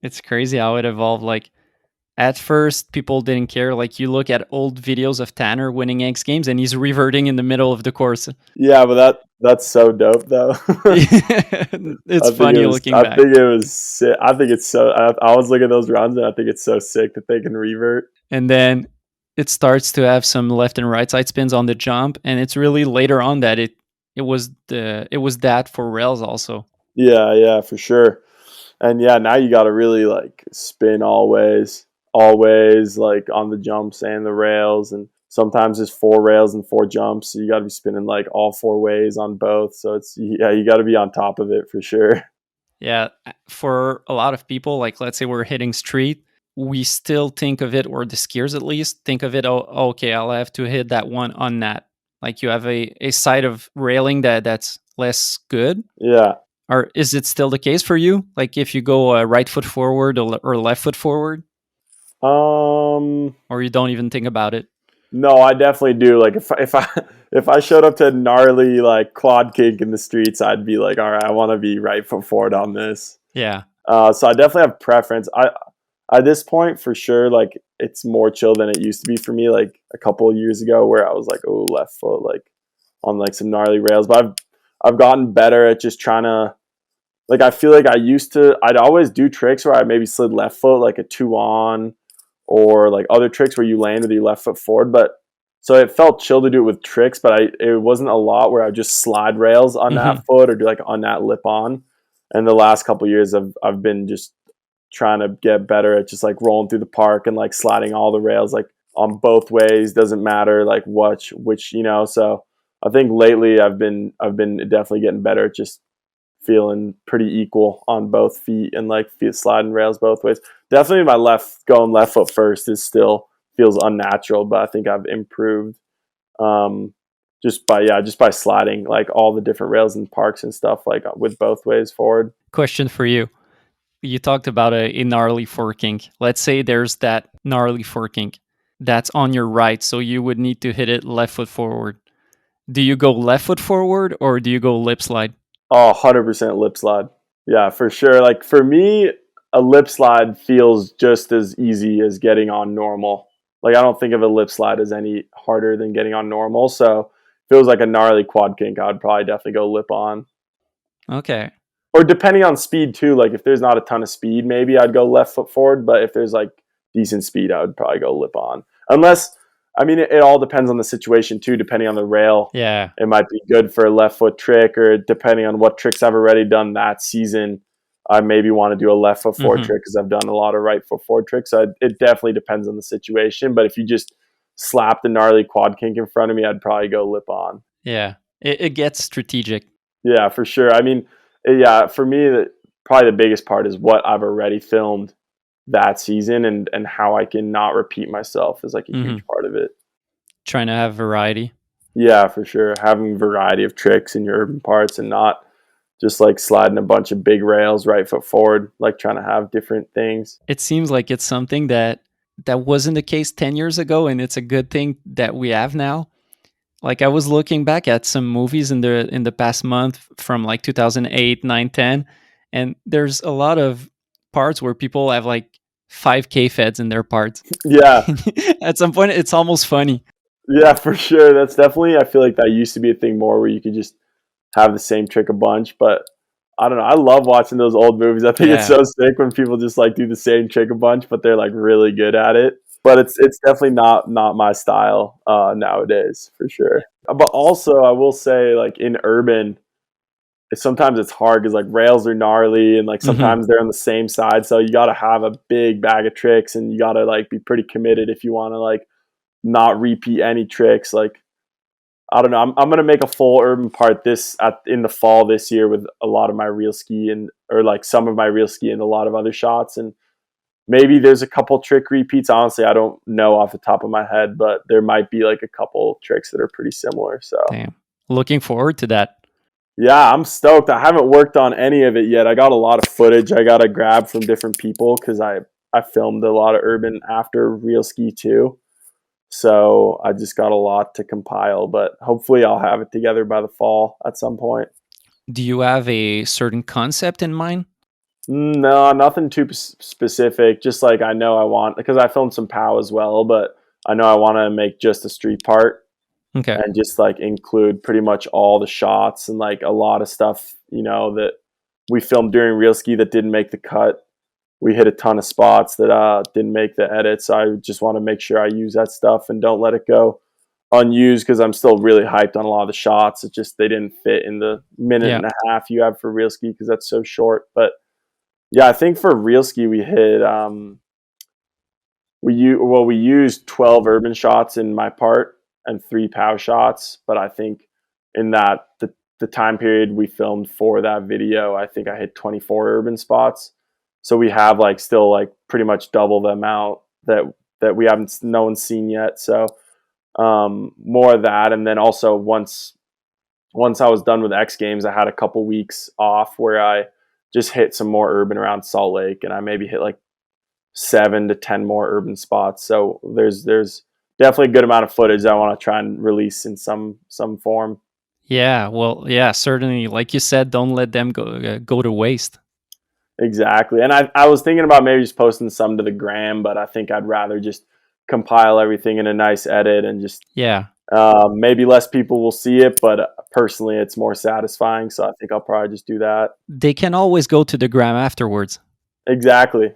It's crazy how it evolved. Like at first, people didn't care. Like you look at old videos of Tanner winning X Games, and he's reverting in the middle of the course. Yeah, but that's so dope though. It's funny looking I back. think it was sick. I think it's so. I was looking at those runs, and I think it's so sick that they can revert. And then it starts to have some left and right side spins on the jump, and it's really later on that it was that for rails also. Yeah, for sure. And yeah, now you got to really like spin always like on the jumps and the rails, and sometimes there's 4 rails and 4 jumps. So you got to be spinning like all 4 ways on both. So it's, yeah, you got to be on top of it for sure. Yeah, for a lot of people, like let's say we're hitting street, we still think of it, or the skiers at least think of it. Oh, okay, I'll have to hit that one on that. Like you have a side of railing that's less good. Yeah. Or is it still the case for you? Like if you go right foot forward or left foot forward, Um, or you don't even think about it? no, I definitely do. Like if I if I showed up to gnarly like quad kink in the streets, I'd be like, all right, I want to be right foot forward on this. Yeah. So I definitely have preference. I at this point for sure, like it's more chill than it used to be for me. Like a couple of years ago, where I was like, oh, left foot, like on like some gnarly rails. But I've gotten better at just trying to, like, I feel like I'd always do tricks where I maybe slid left foot, like a 2-on, or like other tricks where you land with your left foot forward. But so it felt chill to do it with tricks, but it wasn't a lot where I would just slide rails on Hmm. that foot or do like on that lip on. And the last couple of years, I've been just trying to get better at just like rolling through the park and like sliding all the rails like on both ways. Doesn't matter like which So I think lately I've been definitely getting better at just feeling pretty equal on both feet and like sliding rails both ways. Definitely my going left foot first is still feels unnatural, but I think I've improved um, just by sliding like all the different rails and parks and stuff like with both ways forward. Question for you. You talked about a gnarly forking. Let's say there's that gnarly forking that's on your right, so you would need to hit it left foot forward. Do you go left foot forward or do you go lip slide? Oh, 100% lip slide. Yeah, for sure. Like for me, a lip slide feels just as easy as getting on normal. Like I don't think of a lip slide as any harder than getting on normal. So feels like a gnarly quad kink, I would probably definitely go lip on. Okay. Or depending on speed too. Like if there's not a ton of speed, maybe I'd go left foot forward. But if there's like decent speed, I would probably go lip on. Unless, I mean, it all depends on the situation too. Depending on the rail, Yeah. it might be good for a left foot trick, or depending on what tricks I've already done that season, I maybe want to do a left foot forward Hmm. trick because I've done a lot of right foot forward tricks. So it definitely depends on the situation. But if you just slap the gnarly quad kink in front of me, I'd probably go lip on. Yeah. It gets strategic. Yeah, for sure. I mean, yeah, for me, probably the biggest part is what I've already filmed that season, and how I can not repeat myself is like a Hmm. huge part of it. Trying to have variety. Yeah, for sure. Having a variety of tricks in your urban parts and not just like sliding a bunch of big rails right foot forward, like trying to have different things. It seems like it's something that wasn't the case 10 years ago, and it's a good thing that we have now. Like I was looking back at some movies in the past month from like 2008, 9, 10, and there's a lot of parts where people have like 5K feds in their parts. Yeah, At some point it's almost funny. yeah, for sure. That's definitely, I feel like that used to be a thing more where you could just have the same trick a bunch. But I don't know. I love watching those old movies. I think it's Yeah. so sick when people just like do the same trick a bunch, but they're like really good at it. But it's definitely not my style nowadays for sure. But also, I will say, like in urban, sometimes it's hard because like rails are gnarly and like Hmm. sometimes they're on the same side. So you got to have a big bag of tricks and you got to like be pretty committed if you want to like not repeat any tricks. Like I don't know. I'm gonna make a full urban part in the fall this year with a lot of my real ski and or like some of my real ski and a lot of other shots, and maybe there's a couple trick repeats. Honestly, I don't know off the top of my head, but there might be like a couple tricks that are pretty similar. So Damn. Looking forward to that. yeah, I'm stoked. I haven't worked on any of it yet. I got a lot of footage I gotta grab from different people because I filmed a lot of urban after real ski too. So I just got a lot to compile, but hopefully I'll have it together by the fall at some point. Do you have a certain concept in mind? No, nothing too specific. Just like I know I want, because I filmed some POW as well, but I know I want to make just a street part Okay. and just like include pretty much all the shots and like a lot of stuff, that we filmed during real ski that didn't make the cut. We hit a ton of spots that didn't make the edit. So I just want to make sure I use that stuff and don't let it go unused because I'm still really hyped on a lot of the shots. It's just they didn't fit in the minute Yeah. and a half you have for real ski because that's so short. But yeah, I think for real ski we hit we used 12 urban shots in my part and 3 POW shots, but I think in that the time period we filmed for that video, I think I hit 24 urban spots. So we have like still like pretty much double the amount that we haven't no one's seen yet. So more of that, and then also once I was done with X Games, I had a couple weeks off where I just hit some more urban around Salt Lake, and I maybe hit like 7 to 10 more urban spots. So there's definitely a good amount of footage I want to try and release in some form. Yeah, well, yeah, certainly. Like you said, don't let them go to waste. Exactly. And I was thinking about maybe just posting some to the gram, but I think I'd rather just compile everything in a nice edit and just Yeah, maybe less people will see it, but personally it's more satisfying. So I think I'll probably just do that. they can always go to the gram afterwards. Exactly.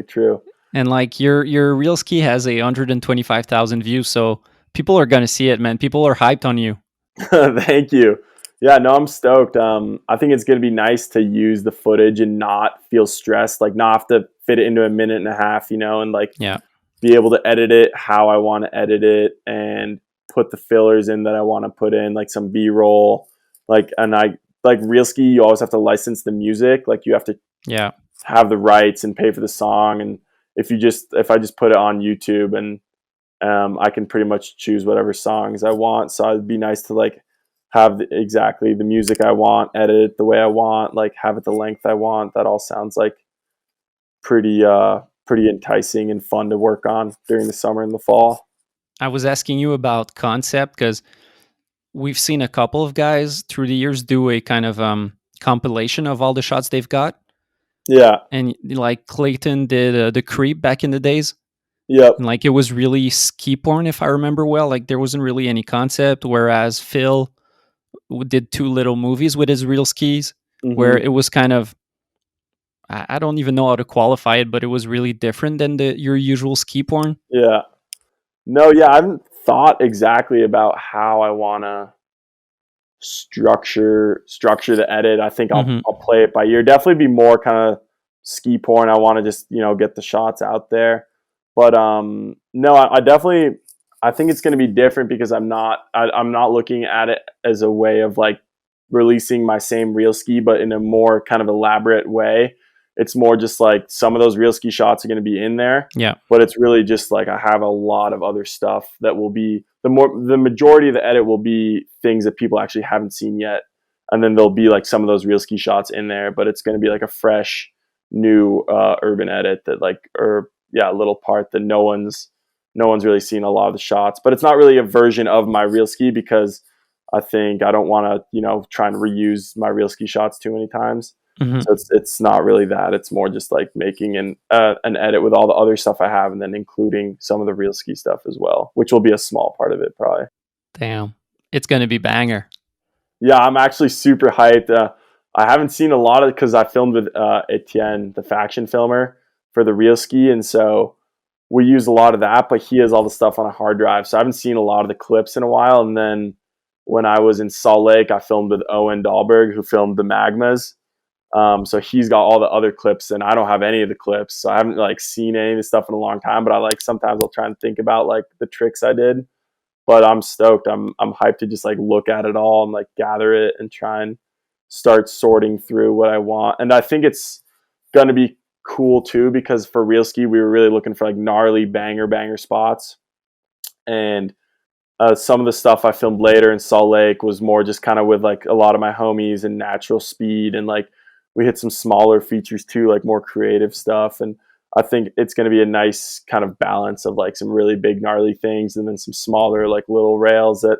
True. And like your real ski has 125,000 views, so people are gonna see it, man. People are hyped on you. Thank you. Yeah, no, I'm stoked. I think it's going to be nice to use the footage and not feel stressed, like not have to fit it into a minute and a half, and like Yeah, be able to edit it how I want to edit it and put the fillers in that I want to put in, like some B-roll. And I like real ski, you always have to license the music. Like you have to yeah. have the rights and pay for the song. And if I just put it on YouTube and I can pretty much choose whatever songs I want. So it'd be nice to like have exactly the music I want, edit it the way I want, like have it the length I want. That all sounds like pretty enticing and fun to work on during the summer and the fall. I was asking you about concept because we've seen a couple of guys through the years do a kind of compilation of all the shots they've got, Yeah. and like Clayton did the Creep back in the days. Yep. And like it was really ski porn, if I remember well. Like there wasn't really any concept. Whereas Phil did two little movies with his real skis, where Hmm. it was kind of I don't even know how to qualify it, but it was really different than your usual ski porn. Yeah. No, yeah, I haven't thought exactly about how I want to structure the edit. I think I'll Hmm. I'll play it by ear. Definitely be more kind of ski porn. I want to just get the shots out there. But no, I definitely I think it's going to be different because I'm not looking at it as a way of like releasing my same real ski, but in a more kind of elaborate way. It's more just like some of those real ski shots are going to be in there, Yeah. but it's really just like I have a lot of other stuff that will be the majority of the edit will be things that people actually haven't seen yet, and then there'll be like some of those real ski shots in there, but it's going to be like a fresh new urban edit that like or yeah, a little part that no one's really seen a lot of the shots, but it's not really a version of my real ski because I think I don't want to try and reuse my real ski shots too many times. Hmm. So it's not really that. It's more just like making an edit with all the other stuff I have, and then including some of the real ski stuff as well, which will be a small part of it probably. Damn, it's gonna be banger. Yeah, I'm actually super hyped. I haven't seen a lot of it because I filmed with Etienne, the faction filmer, for the real ski, and so we use a lot of that. But he has all the stuff on a hard drive, so I haven't seen a lot of the clips in a while. And then when I was in Salt Lake, I filmed with Owen Dahlberg, who filmed the Magmas. So he's got all the other clips, and I don't have any of the clips, so I haven't like seen any of the stuff in a long time. But I like sometimes I'll try and think about like the tricks I did. But I'm stoked. I'm hyped to just like look at it all and like gather it and try and start sorting through what I want. And I think it's gonna be cool too because for real ski we were really looking for like gnarly banger spots, and some of the stuff I filmed later in Salt Lake was more just kind of with like a lot of my homies and natural speed, and like we hit some smaller features too, like more creative stuff. And I think it's going to be a nice kind of balance of like some really big gnarly things and then some smaller like little rails that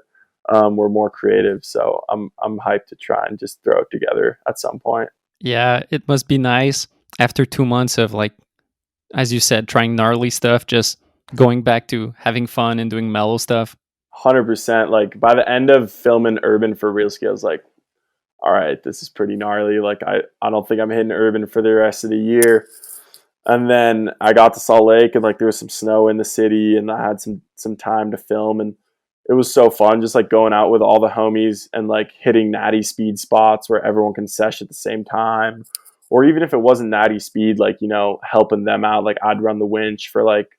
were more creative. So I'm hyped to try and just throw it together at some point. Yeah, it must be nice after 2 months of like, as you said, trying gnarly stuff, just going back to having fun and doing mellow stuff. 100%. Like by the end of filming Urban for real ski, I was like, all right, this is pretty gnarly. Like I don't think I'm hitting Urban for the rest of the year. And then I got to Salt Lake and like there was some snow in the city and I had some time to film, and it was so fun just like going out with all the homies and like hitting natty speed spots where everyone can sesh at the same time. Or even if it wasn't natty speed, like, helping them out. Like I'd run the winch for like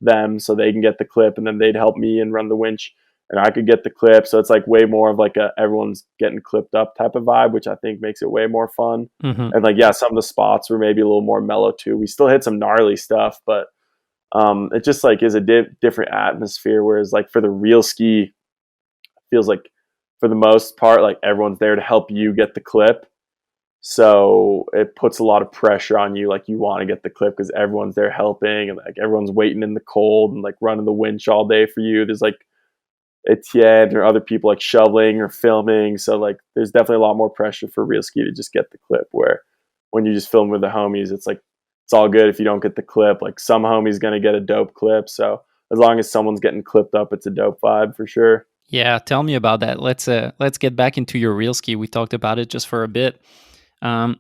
them so they can get the clip, and then they'd help me and run the winch, and I could get the clip. So it's like way more of like a everyone's getting clipped up type of vibe, which I think makes it way more fun. Mm-hmm. And like, yeah, some of the spots were maybe a little more mellow too. We still hit some gnarly stuff, but it just like is a different atmosphere. Whereas like for the real ski, it feels like for the most part, like everyone's there to help you get the clip. So it puts a lot of pressure on you. Like you want to get the clip because everyone's there helping, and like everyone's waiting in the cold and like running the winch all day for you. There's like Etienne or other people like shoveling or filming. So like there's definitely a lot more pressure for real ski to just get the clip, where when you just film with the homies, it's like it's all good if you don't get the clip. Like some homies gonna get a dope clip. So as long as someone's getting clipped up, it's a dope vibe for sure. Yeah, tell me about that. Let's get back into your real ski. We talked about it just for a bit. Um,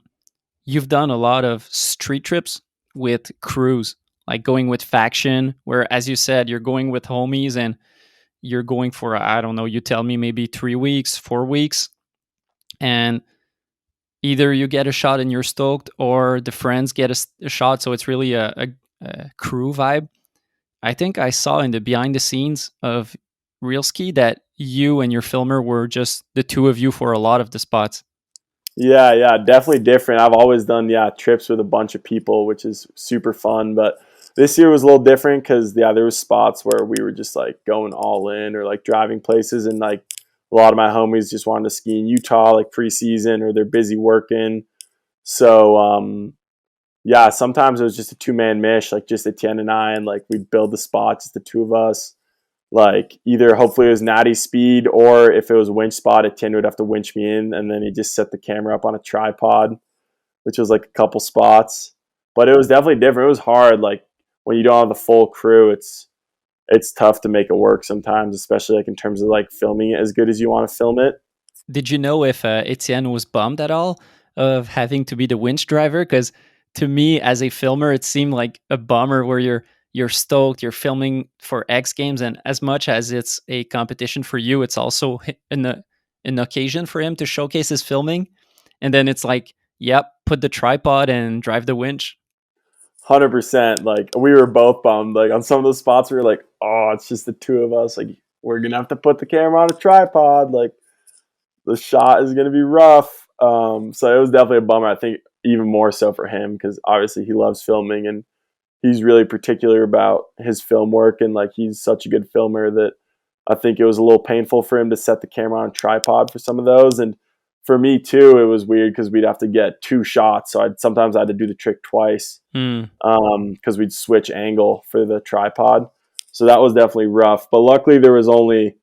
you've done a lot of street trips with crews, like going with faction, where, as you said, you're going with homies and you're going for, I don't know, you tell me maybe 3 weeks, 4 weeks, and either you get a shot and you're stoked, or the friends get a shot. So it's really a crew vibe. I think I saw in the behind the scenes of Real Ski that you and your filmer were just the two of you for a lot of the spots. Yeah, definitely different. I've always done trips with a bunch of people, which is super fun. But this year was a little different because there was spots where we were just like going all in, or like driving places, and like a lot of my homies just wanted to ski in Utah like preseason, or they're busy working. So sometimes it was just a 2-man mish, like just Etienne and I, and like we'd build the spot, just the two of us. Like either hopefully it was natty speed, or if it was a winch spot, Etienne would have to winch me in, and then he just set the camera up on a tripod, which was like a couple spots. But it was definitely different. It was hard. Like when you don't have the full crew, it's tough to make it work sometimes, especially like in terms of like filming it as good as you want to film it. Did you know if Etienne was bummed at all of having to be the winch driver? Because to me, as a filmer, it seemed like a bummer where you're stoked, you're filming for X Games, and as much as it's a competition for you, it's also an occasion for him to showcase his filming. And then it's like, yep, put the tripod and drive the winch. 100%. Like we were both bummed. Like on some of those spots, we were like, "Oh, it's just the two of us. Like we're gonna have to put the camera on a tripod. Like the shot is gonna be rough." So it was definitely a bummer. I think even more so for him because obviously he loves filming, and he's really particular about his film work, and like he's such a good filmer that I think it was a little painful for him to set the camera on a tripod for some of those. And for me too, it was weird because we'd have to get 2 shots. So sometimes I had to do the trick twice because we'd switch angle for the tripod. So that was definitely rough. But luckily there was only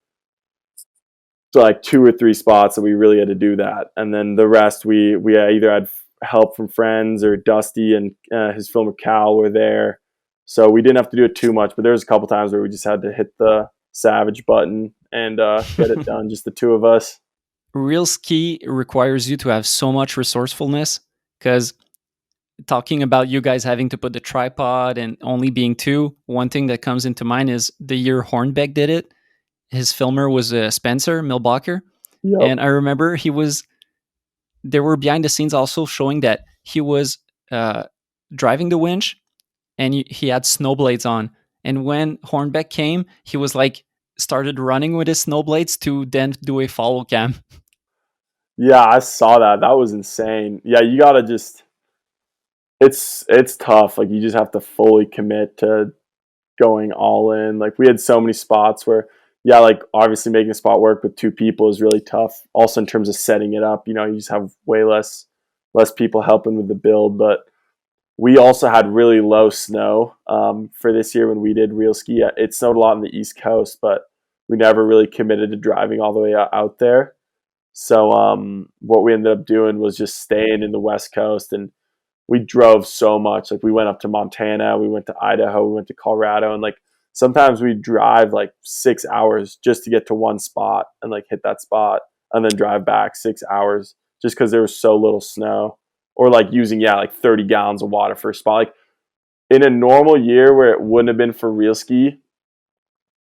like 2 or 3 spots that we really had to do that. And then the rest we either had help from friends, or Dusty and his filmer Cal were there. So we didn't have to do it too much, but there was a couple times where we just had to hit the savage button and get it done, just the two of us. Real ski requires you to have so much resourcefulness, because talking about you guys having to put the tripod and only being two, one thing that comes into mind is the year Hornbeck did it. His filmer was Spencer Milbacher. Yep. And I remember there were behind the scenes also showing that he was driving the winch, and he had snowblades on. And when Hornbeck came, he was like started running with his snowblades to then do a follow cam. Yeah, I saw that. That was insane. Yeah, you gotta just it's tough. Like you just have to fully commit to going all in. Like we had so many spots where like obviously making a spot work with 2 people is really tough. Also in terms of setting it up, you just have way less people helping with the build. But we also had really low snow for this year when we did real ski. It snowed a lot on the East Coast, but we never really committed to driving all the way out there. So what we ended up doing was just staying in the West Coast, and we drove so much. Like we went up to Montana, we went to Idaho, we went to Colorado, and like sometimes we drive like 6 hours just to get to one spot and like hit that spot, and then drive back 6 hours just because there was so little snow. Or like using like 30 gallons of water for a spot. Like in a normal year where it wouldn't have been for real ski,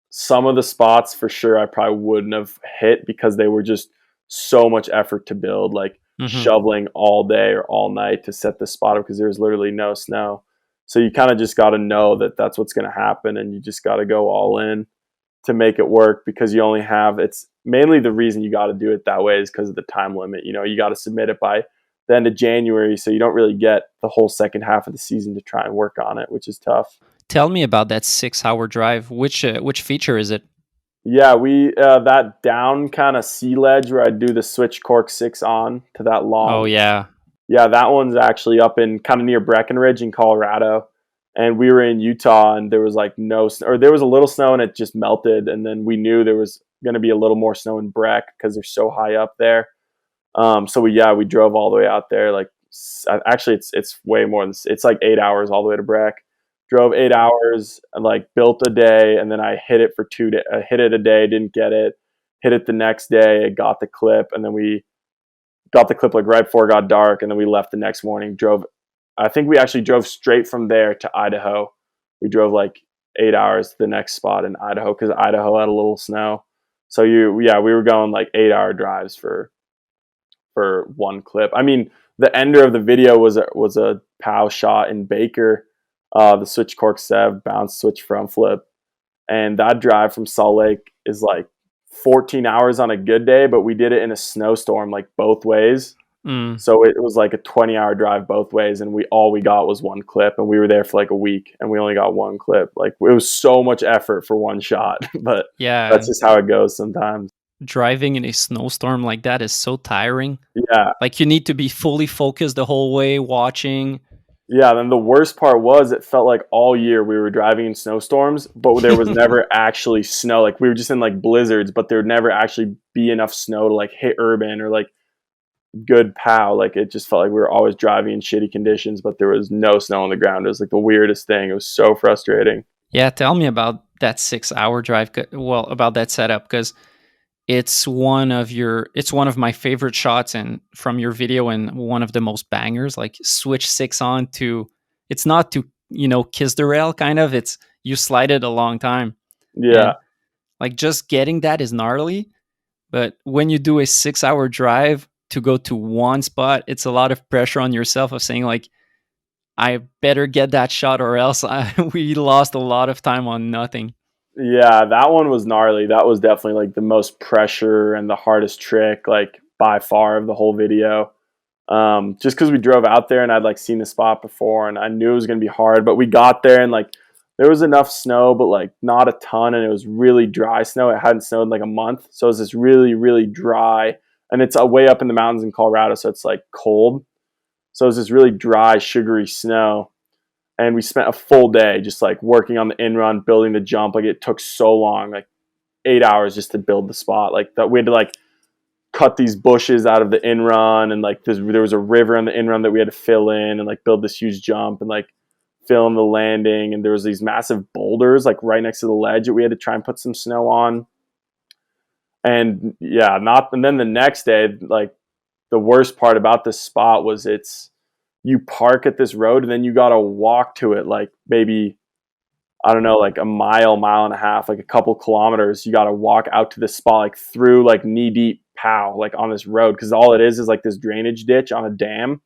some of the spots for sure I probably wouldn't have hit because they were just so much effort to build, like shoveling all day or all night to set the spot up because there was literally no snow. So you kind of just got to know that that's what's going to happen, and you just got to go all in to make it work, because you only have, it's mainly the reason you got to do it that way is because of the time limit. You got to submit it by the end of January, so you don't really get the whole second half of the season to try and work on it, which is tough. Tell me about that 6-hour drive. Which feature is it? Yeah, we that down kind of sea ledge where I do the switch cork 6 on to that long. Oh yeah. Yeah, that one's actually up in kind of near Breckenridge in Colorado. And we were in Utah, and there was like no snow, or there was a little snow and it just melted. And then we knew there was going to be a little more snow in Breck because they're so high up there. So we drove all the way out there. Like, actually, it's way more than, it's like 8 hours all the way to Breck. Drove 8 hours and like built a day, and then I hit it for 2 days. I hit it a day, didn't get it. Hit it the next day, got the clip, and then we got the clip like right before it got dark, and then we left the next morning. I think we actually drove straight from there to Idaho. We drove like 8 hours to the next spot in Idaho because Idaho had a little snow. So we were going like 8 hour drives for one clip. I mean, the ender of the video was a POW shot in Baker, the switch cork 7 bounce switch front flip, and that drive from Salt Lake is like 14 hours on a good day, but we did it in a snowstorm like both ways. So it was like a 20-hour drive both ways, and we got was one clip, and we were there for like a week, and we only got one clip. Like, it was so much effort for one shot, but Yeah. that's just how it goes sometimes. Driving in a snowstorm like that is so tiring. Yeah. Like, you need to be fully focused the whole way watching. Yeah, then the worst part was it felt like all year we were driving in snowstorms, but there was never actually snow. Like, we were just in like blizzards, but there would never actually be enough snow to like hit urban or like good POW. Like, it just felt like we were always driving in shitty conditions, but there was no snow on the ground. It was like the weirdest thing. It was so frustrating. Yeah, tell me about that 6-hour drive. Well, about that setup, because it's one of my favorite shots and from your video, and one of the most bangers. Like, switch 6 on to, it's not to kiss the rail, kind of. It's, you slide it a long time. Yeah. And, like, just getting that is gnarly, but when you do a 6-hour drive to go to one spot, it's a lot of pressure on yourself of saying like, I better get that shot or else we lost a lot of time on nothing. Yeah, that one was gnarly. That was definitely like the most pressure and the hardest trick, like by far, of the whole video. Just because we drove out there and I'd like seen the spot before, and I knew it was going to be hard, but we got there and like there was enough snow, but like not a ton, and it was really dry snow. It hadn't snowed in like a month, so it was this really, really dry, and it's way up in the mountains in Colorado, so it's like cold. So it was this really dry, sugary snow. And we spent a full day just like working on the in run, building the jump. Like, it took so long, like 8 hours just to build the spot. Like, that we had to like cut these bushes out of the in run, and like there was a river on the in run that we had to fill in, and like build this huge jump, and like fill in the landing. And there was these massive boulders like right next to the ledge that we had to try and put some snow on. And and then the next day, like, the worst part about this spot was you park at this road, and then you got to walk to it like maybe, I don't know, like a mile and a half, like a couple kilometers. You got to walk out to this spot, like through like knee deep POW, like on this road, because all it is like this drainage ditch on a dam.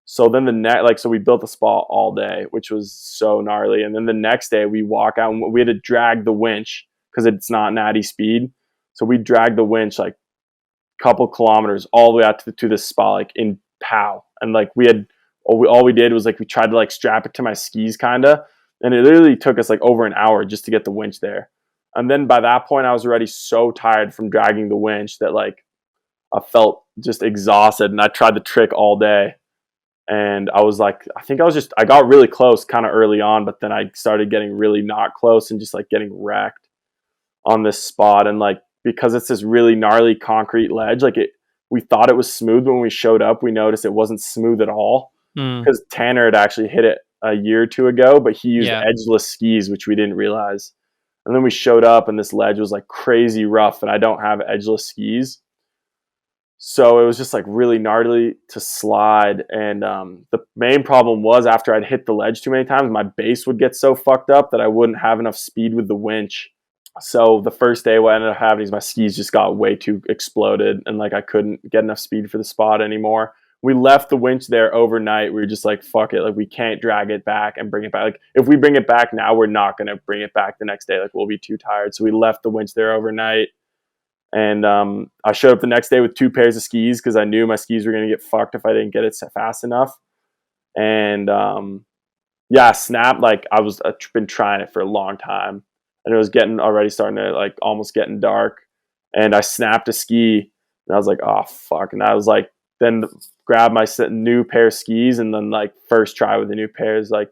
So then so we built the spot all day, which was so gnarly. And then the next day we walk out, and we had to drag the winch because it's not natty speed. So we dragged the winch like a couple kilometers all the way out to this spot, like in POW. And like all we did was like we tried to like strap it to my skis kind of, and it literally took us like over an hour just to get the winch there. And then by that point I was already so tired from dragging the winch that like I felt just exhausted, and I tried the trick all day, and I was like, I got really close kind of early on, but then I started getting really not close and just like getting wrecked on this spot. And like, because it's this really gnarly concrete ledge, like we thought it was smooth. When we showed up, we noticed it wasn't smooth at all, because Tanner had actually hit it a year or two ago, but he used edgeless skis, which we didn't realize. And then we showed up, and this ledge was like crazy rough, and I don't have edgeless skis. So it was just like really gnarly to slide. And the main problem was, after I'd hit the ledge too many times, my base would get so fucked up that I wouldn't have enough speed with the winch. So the first day what ended up happening is my skis just got way too exploded, and like I couldn't get enough speed for the spot anymore. we left the winch there overnight. We were just like, fuck it. Like, we can't drag it back and bring it back. Like, if we bring it back now, we're not going to bring it back the next day. Like, we'll be too tired. So we left the winch there overnight. And I showed up the next day with 2 pairs of skis because I knew my skis were going to get fucked if I didn't get it fast enough. And yeah, snap. Like, I've been trying it for a long time, and it was starting to like almost getting dark. And I snapped a ski, and I was like, oh fuck. And I was like, then grab my new pair of skis, and then like first try with the new pairs, like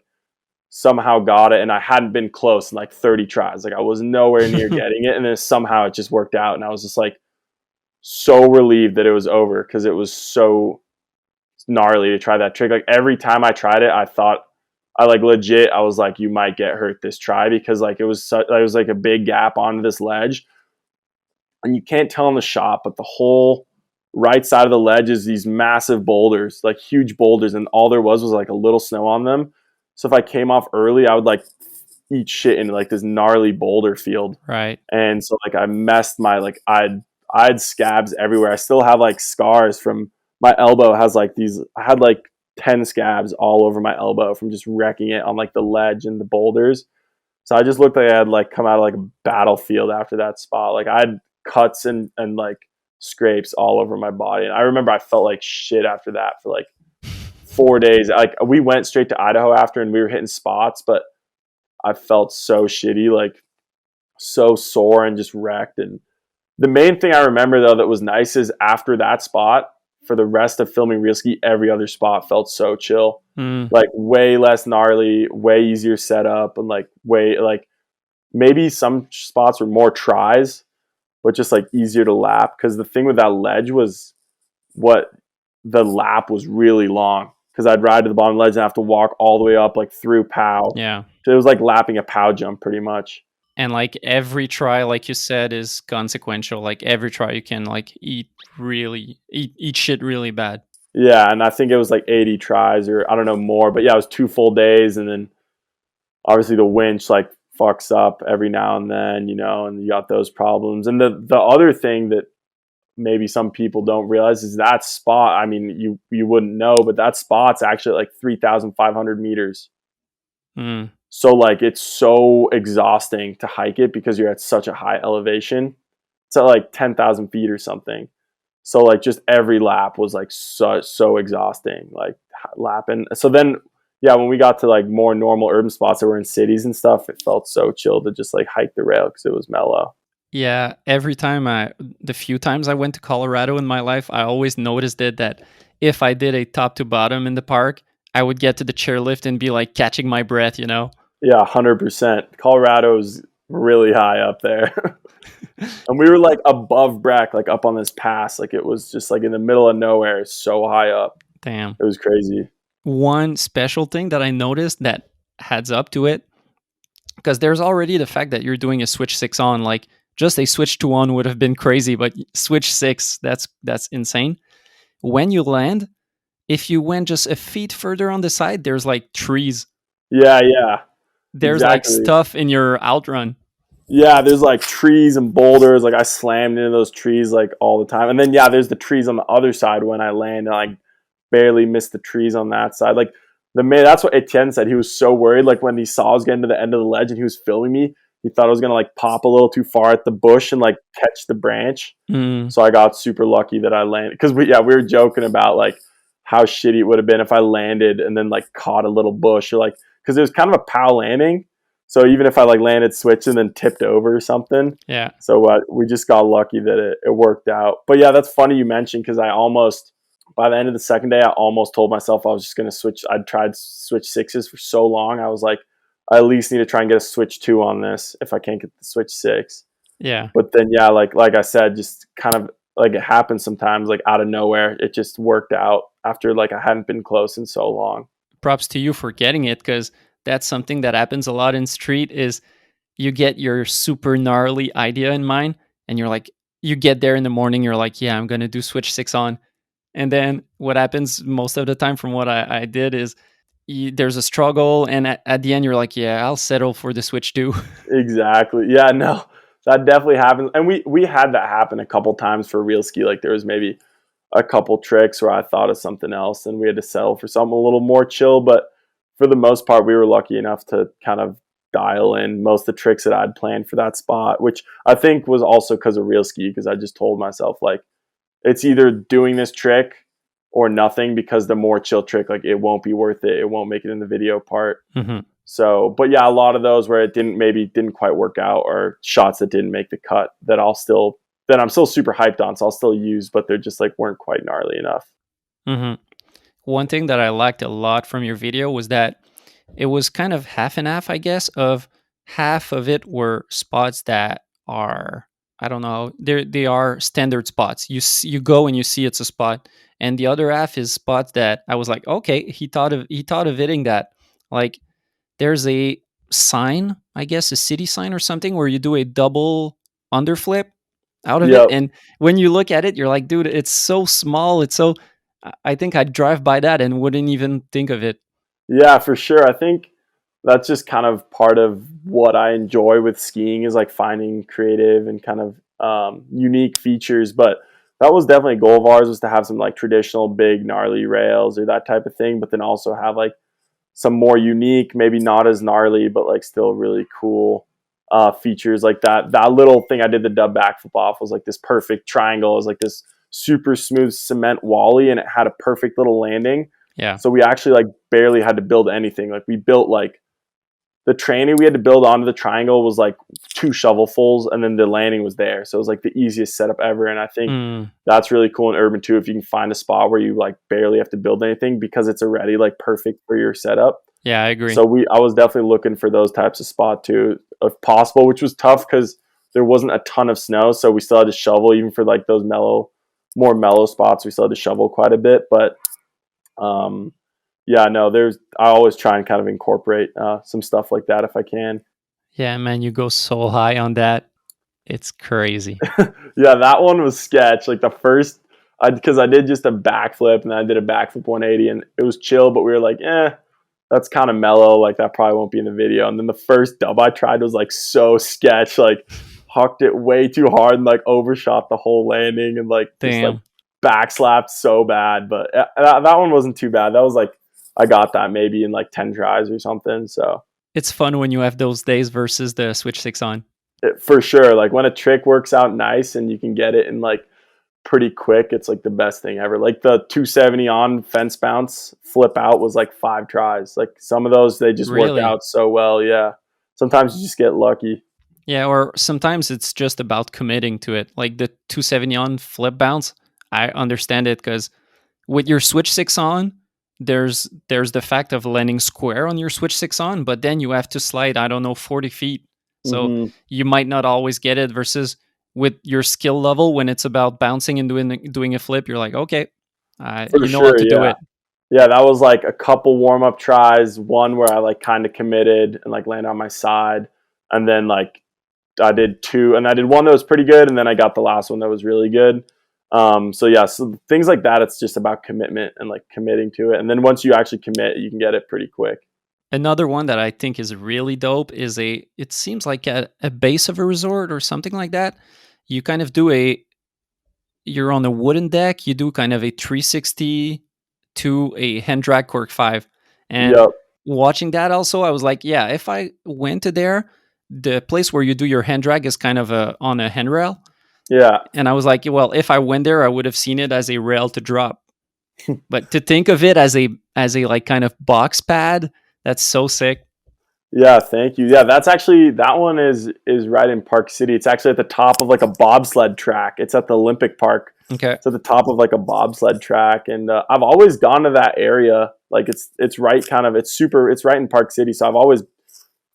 somehow got it. And I hadn't been close in like 30 tries. Like, I was nowhere near getting it. And then somehow it just worked out. And I was just like so relieved that it was over, because it was so gnarly to try that trick. Like, every time I tried it, I thought, I was like, you might get hurt this try, because like it was like a big gap onto this ledge, and you can't tell in the shot, but the whole right side of the ledge is these massive boulders, like huge boulders, and all there was like a little snow on them. So if I came off early, I would like eat shit into like this gnarly boulder field. Right. And so like I messed my, like I had scabs everywhere. I still have like scars from my elbow. Has like these, I had like 10 scabs all over my elbow from just wrecking it on like the ledge and the boulders. So I just looked like I had like come out of like a battlefield after that spot. Like, I had cuts and like scrapes all over my body. And I remember I felt like shit after that for like 4 days. Like, we went straight to Idaho after, and we were hitting spots, but I felt so shitty, like so sore and just wrecked. And the main thing I remember though that was nice is after that spot, for the rest of filming real ski, every other spot felt so chill. Like, way less gnarly, way easier setup, and like way, like maybe some spots were more tries, but just like easier to lap. Because the thing with that ledge was, the lap was really long, because I'd ride to the bottom ledge and have to walk all the way up like through POW. Yeah. So it was like lapping a POW jump pretty much. And like every try, like you said, is consequential. Like, every try you can like eat shit really bad. Yeah, and I think it was like 80 tries, or I don't know, more. But yeah, it was 2 full days, and then obviously the winch like fucks up every now and then, and you got those problems. And the other thing that maybe some people don't realize is that spot, I mean, you wouldn't know, but that spot's actually like 3,500 meters. So like, it's so exhausting to hike it because you're at such a high elevation. It's at like 10,000 feet or something. So like, just every lap was like so exhausting, like lapping. So then, yeah, when we got to like more normal urban spots that were in cities and stuff, it felt so chill to just like hike the rail because it was mellow. Yeah, the few times I went to Colorado in my life, I always noticed that if I did a top to bottom in the park, I would get to the chairlift and be like catching my breath, Yeah, 100%. Colorado's really high up there. And we were like above Breck, like up on this pass. Like, it was just like in the middle of nowhere, so high up. Damn. It was crazy. One special thing that I noticed that adds up to it, because there's already the fact that you're doing a switch 6 on, like just a switch 2 on would have been crazy, but switch 6, that's insane. When you land, if you went just a feet further on the side, there's like trees. Yeah. There's exactly. like stuff in your outrun. Yeah, there's like trees and boulders. Like, I slammed into those trees like all the time. And then, yeah, there's the trees on the other side when I land, and I barely missed the trees on that side. Like, that's what Etienne said. He was so worried. Like, when he saw I was getting to the end of the ledge and he was filming me, he thought I was going to like pop a little too far at the bush and like catch the branch. So I got super lucky that I landed. Because we were joking about like how shitty it would have been if I landed and then like caught a little bush, or like, because it was kind of a POW landing. So even if I like landed switch and then tipped over or something. Yeah. So we just got lucky that it worked out. But yeah, that's funny you mentioned, because I almost, by the end of the second day, I almost told myself I was just going to switch. I'd tried switch 6s for so long. I was like, I at least need to try and get a switch 2 on this if I can't get the switch 6. Yeah. But then, yeah, like I said, just kind of like it happens sometimes, like out of nowhere. It just worked out after like I hadn't been close in so long. Props to you for getting it, because that's something that happens a lot in street is you get your super gnarly idea in mind, and you're like, you get there in the morning, you're like, yeah, I'm going to do switch 6 on. And then what happens most of the time from what I did is there's a struggle, and at the end you're like, yeah, I'll settle for the switch 2. Exactly. Yeah, no, that definitely happens. And we had that happen a couple times for real ski. Like, there was maybe a couple tricks where I thought of something else and we had to settle for something a little more chill. But for the most part, we were lucky enough to kind of dial in most of the tricks that I'd planned for that spot, which I think was also because of real ski, because I just told myself, like, it's either doing this trick or nothing, because the more chill trick, like, it won't be worth it. It won't make it in the video part. Mm-hmm. So, but yeah, a lot of those where it didn't quite work out, or shots that didn't make the cut that I'm still super hyped on, so I'll still use, but they're just like weren't quite gnarly enough. Mm-hmm. One thing that I liked a lot from your video was that it was kind of half and half, I guess. Of half of it were spots that are, I don't know, they are standard spots. You go and you see it's a spot, and the other half is spots that I was like, okay, he thought of hitting that. Like, there's a sign, I guess, a city sign or something, where you do a double underflip out of it, Yep. and when you look at it, you're like, dude, it's so small. It's so. I think I'd drive by that and wouldn't even think of it. Yeah, for sure. I think that's just kind of part of what I enjoy with skiing, is like finding creative and kind of unique features. But that was definitely a goal of ours, was to have some like traditional big gnarly rails or that type of thing, but then also have like some more unique, maybe not as gnarly, but like still really cool features. Like that little thing I did the dub backflip off was like this perfect triangle. It was like this super smooth cement wally, and it had a perfect little landing. Yeah. So we actually like barely had to build anything. Like we built like the training we had to build onto the triangle was like 2 shovelfuls, and then the landing was there. So it was like the easiest setup ever. And I think that's really cool in urban too, if you can find a spot where you like barely have to build anything, because it's already like perfect for your setup. Yeah, I agree. So I was definitely looking for those types of spot too, if possible, which was tough because there wasn't a ton of snow. So we still had to shovel, even for like those more mellow spots. We still had to shovel quite a bit, but yeah, no, I always try and kind of incorporate some stuff like that if I can. Yeah, man, you go so high on that. It's crazy. Yeah, that one was sketch. Like the first, because I did just a backflip, and then I did a backflip 180, and it was chill, but we were like, that's kind of mellow. Like that probably won't be in the video. And then the first dub I tried was like so sketch, like hucked it way too hard and like overshot the whole landing, and like just like backslapped so bad. But that one wasn't too bad. That was like, I got that maybe in like 10 tries or something. So it's fun when you have those days versus the Switch 6 on. For sure. Like when a trick works out nice and you can get it in like pretty quick, it's like the best thing ever. Like the 270 on fence bounce flip out was like 5 tries. Like some of those, they just work out so well. Yeah. Sometimes you just get lucky. Yeah, or sometimes it's just about committing to it. Like the 270 on flip bounce, I understand it, because with your Switch 6 on, there's the fact of landing square on your Switch 6 on, but then you have to slide, I don't know, 40 feet. So you might not always get it, versus with your skill level, when it's about bouncing and doing a flip, you're like, okay, you know what to do it. Yeah, that was like a couple warm-up tries, one where I like kind of committed and like landed on my side, and then like I did 2, and I did one that was pretty good, and then I got the last one that was really good. So yeah, so things like that, it's just about commitment and like committing to it. And then once you actually commit, you can get it pretty quick. Another one that I think is really dope is it seems like a base of a resort or something like that. You kind of you're on a wooden deck, you do kind of a 360 to a hand drag cork 5. And watching that also, I was like, yeah, if I went to there, the place where you do your hand drag is kind of on a handrail. Yeah. And I was like, well, if I went there, I would have seen it as a rail to drop. But to think of it as a like kind of box pad, that's so sick. Yeah, thank you. Yeah, that's actually, that one is right in Park City. It's actually at the top of like a bobsled track. It's at the Olympic Park. Okay. It's at the top of like a bobsled track, and I've always gone to that area. Like it's right kind of, it's right in Park City. So I've always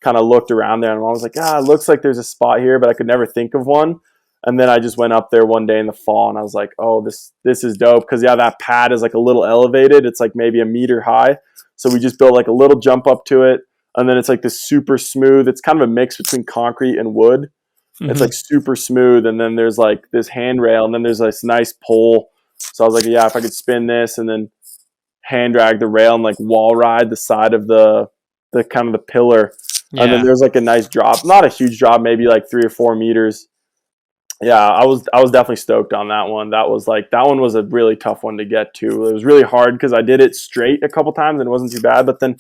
kind of looked around there, and I was like, it looks like there's a spot here, but I could never think of one. And then I just went up there one day in the fall, and I was like, oh, this is dope. Because yeah, that pad is like a little elevated. It's like maybe a meter high. So we just built like a little jump up to it. And then it's like this super smooth. It's kind of a mix between concrete and wood. Mm-hmm. It's like super smooth. And then there's like this handrail, and then there's this nice pole. So I was like, yeah, if I could spin this and then hand drag the rail and like wall ride the side of the kind of the pillar. Yeah. And then there's like a nice drop, not a huge drop, maybe like 3 or 4 meters. Yeah, I was definitely stoked on that one. That one was a really tough one to get to. It was really hard because I did it straight a couple times and it wasn't too bad, but then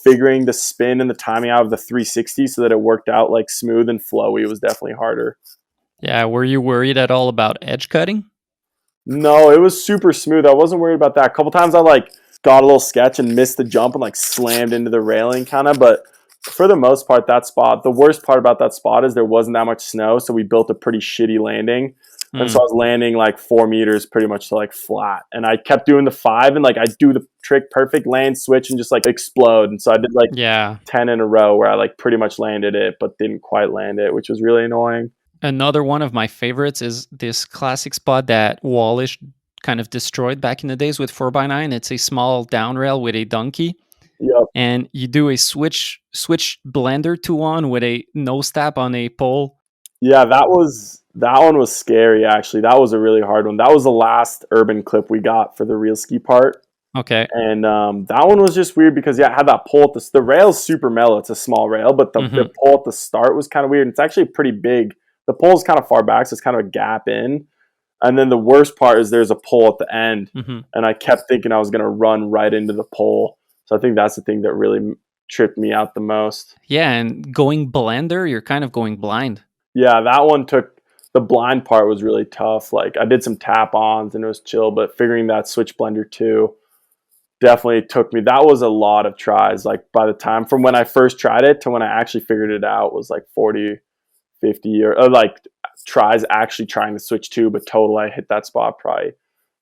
figuring the spin and the timing out of the 360 so that it worked out like smooth and flowy was definitely harder. Yeah, were you worried at all about edge cutting? No, it was super smooth. I wasn't worried about that. A couple times I like got a little sketch and missed the jump and like slammed into the railing kind of, but for the most part, that spot, the worst part about that spot is there wasn't that much snow, so we built a pretty shitty landing. And so I Mm. was landing like 4 meters pretty much to like flat. And I kept doing the 5 and like I do the trick perfect, land, switch, and just like explode. And so I did like Yeah. 10 in a row where I like pretty much landed it, but didn't quite land it, which was really annoying. Another one of my favorites is this classic spot that Wallish kind of destroyed back in the days with 4x9. It's a small down rail with a donkey, Yep. and you do a switch blender 2-on with a nose tap on a pole. Yeah, that one was scary actually. That was a really hard one. That was the last urban clip we got for the real ski part. Okay. And that one was just weird because yeah, it had that pole at the rail's super mellow. It's a small rail, but the pole at the start was kind of weird. It's actually pretty big. The pole's kind of far back, so it's kind of a gap in. And then the worst part is there's a pole at the end, and I kept thinking I was gonna run right into the pole. So I think that's the thing that really tripped me out the most. Yeah, and going blender, you're kind of going blind. Yeah, that one took the blind part was really tough. Like I did some tap ons and it was chill, but figuring that switch blender too definitely took me. That was a lot of tries. Like by the time from when I first tried it to when I actually figured it out was like 40, 50 or like tries actually trying to switch to, but total I hit that spot probably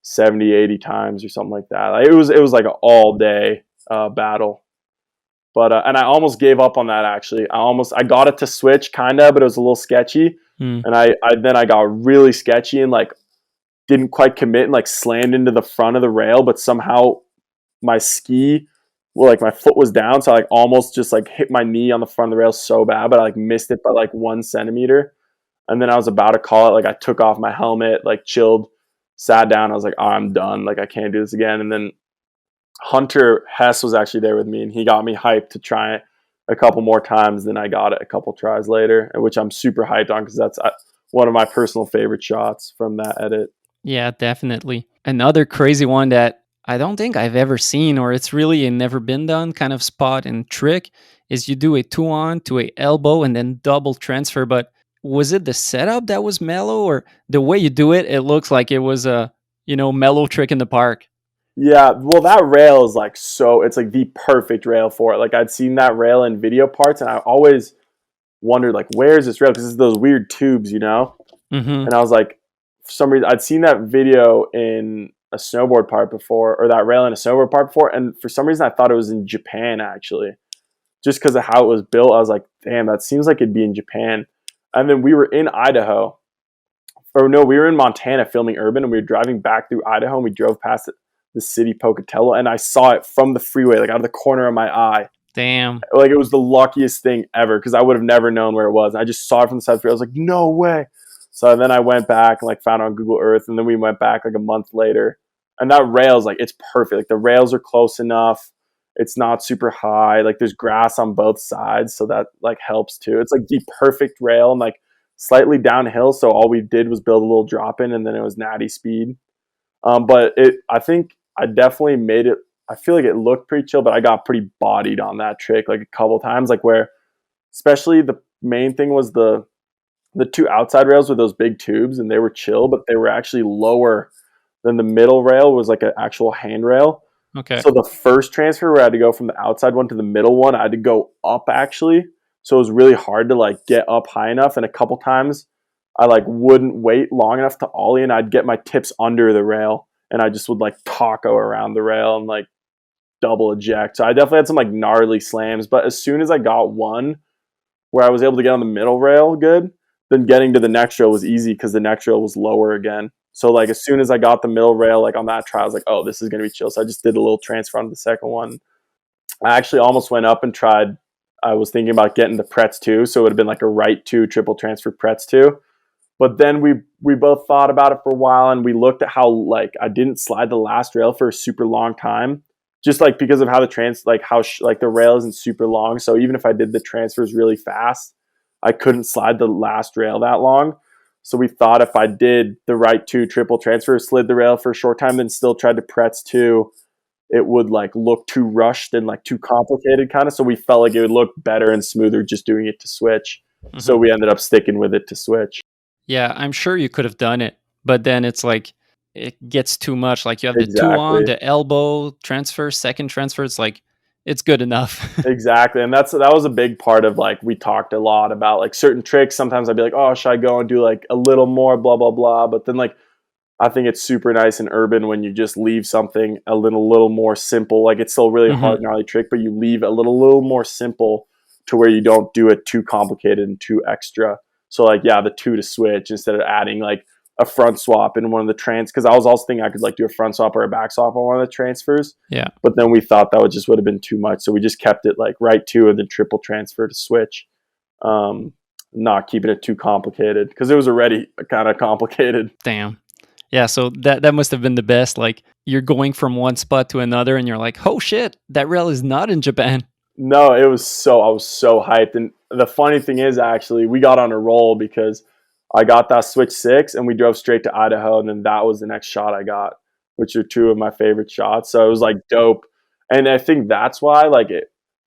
70, 80 times or something like that. Like, it was like an all day battle. But and I almost gave up on that actually. I got it to switch kind of, but it was a little sketchy. Mm. And I got really sketchy and like didn't quite commit and like slammed into the front of the rail, but somehow my ski, well, like my foot was down, so I like almost just like hit my knee on the front of the rail so bad, but I like missed it by like 1 centimeter. And then I was about to call it. Like I took off my helmet, like chilled, sat down. I was like, oh, I'm done. Like I can't do this again. And then Hunter Hess was actually there with me, and he got me hyped to try it a couple more times. Then I got it a couple tries later, which I'm super hyped on because that's one of my personal favorite shots from that edit. Yeah, definitely. Another crazy one that I don't think I've ever seen, or it's really a never been done kind of spot and trick, is you do a 2-on to a elbow and then double transfer. But was it the setup that was mellow, or the way you do it? It looks like it was a mellow trick in the park. Yeah, well, that rail is like it's like the perfect rail for it. Like I'd seen that rail in video parts, and I always wondered like, where's this rail? Because it's those weird tubes, Mm-hmm. And I was like, for some reason, I'd seen that video in a snowboard part before, or that rail in a snowboard part before, and for some reason, I thought it was in Japan actually, just because of how it was built. I was like, damn, that seems like it'd be in Japan. And then we were in Idaho, or no, we were in Montana filming Urban, and we were driving back through Idaho, and we drove past the city Pocatello, and I saw it from the freeway, like out of the corner of my eye. Damn. Like it was the luckiest thing ever because I would have never known where it was. I just saw it from the side of the field. I was like, no way. So then I went back and like found it on Google Earth, and then we went back like a month later. And that rail's like it's perfect. Like the rails are close enough. It's not super high. Like there's grass on both sides, so that like helps too. It's like the perfect rail and like slightly downhill. So all we did was build a little drop in, and then it was natty speed. But I think I definitely made it. I feel like it looked pretty chill, but I got pretty bodied on that trick like a couple times. Like where, especially the main thing was the two outside rails with those big tubes, and they were chill, but they were actually lower than the middle rail was like an actual handrail. Okay. So the first transfer where I had to go from the outside one to the middle one, I had to go up actually. So it was really hard to like get up high enough. And a couple times I like wouldn't wait long enough to ollie, and I'd get my tips under the rail, and I just would like taco around the rail and like double eject. So I definitely had some like gnarly slams, but as soon as I got one where I was able to get on the middle rail good, then getting to the next rail was easy because the next rail was lower again. So like as soon as I got the middle rail like on that try, I was like, oh, this is gonna be chill. So I just did a little transfer onto the second one. I actually almost went up and tried. I was thinking about getting the Pretz 2, so it would have been like a right 2 triple transfer Pretz 2. But then we both thought about it for a while, and we looked at how like I didn't slide the last rail for a super long time, just like because of how the rail isn't super long. So even if I did the transfers really fast, I couldn't slide the last rail that long. So we thought if I did the right 2 triple transfers, slid the rail for a short time, then still tried to pretz 2, it would like look too rushed and like too complicated kind of. So we felt like it would look better and smoother just doing it to switch. Mm-hmm. So we ended up sticking with it to switch. Yeah, I'm sure you could have done it, but then it's like it gets too much. Like you have the 2 on, the elbow transfer, second transfer. It's like it's good enough. Exactly. And that was a big part of like we talked a lot about like certain tricks. Sometimes I'd be like, oh, should I go and do like a little more, blah, blah, blah. But then like I think it's super nice and urban when you just leave something a little more simple. Like it's still really hard, gnarly trick, but you leave a little more simple to where you don't do it too complicated and too extra. So like, yeah, the 2 to switch instead of adding like a front swap in one of the because I was also thinking I could like do a front swap or a back swap on one of the transfers. Yeah. But then we thought that would have been too much. So we just kept it like right 2 and then triple transfer to switch. Not keeping it too complicated because it was already kind of complicated. Damn. Yeah, so that must have been the best. Like you're going from one spot to another and you're like, oh shit, that rail is not in Japan. No, I was so hyped. And the funny thing is actually we got on a roll because I got that switch 6 and we drove straight to Idaho. And then that was the next shot I got, which are 2 of my favorite shots. So it was like dope. And I think that's why like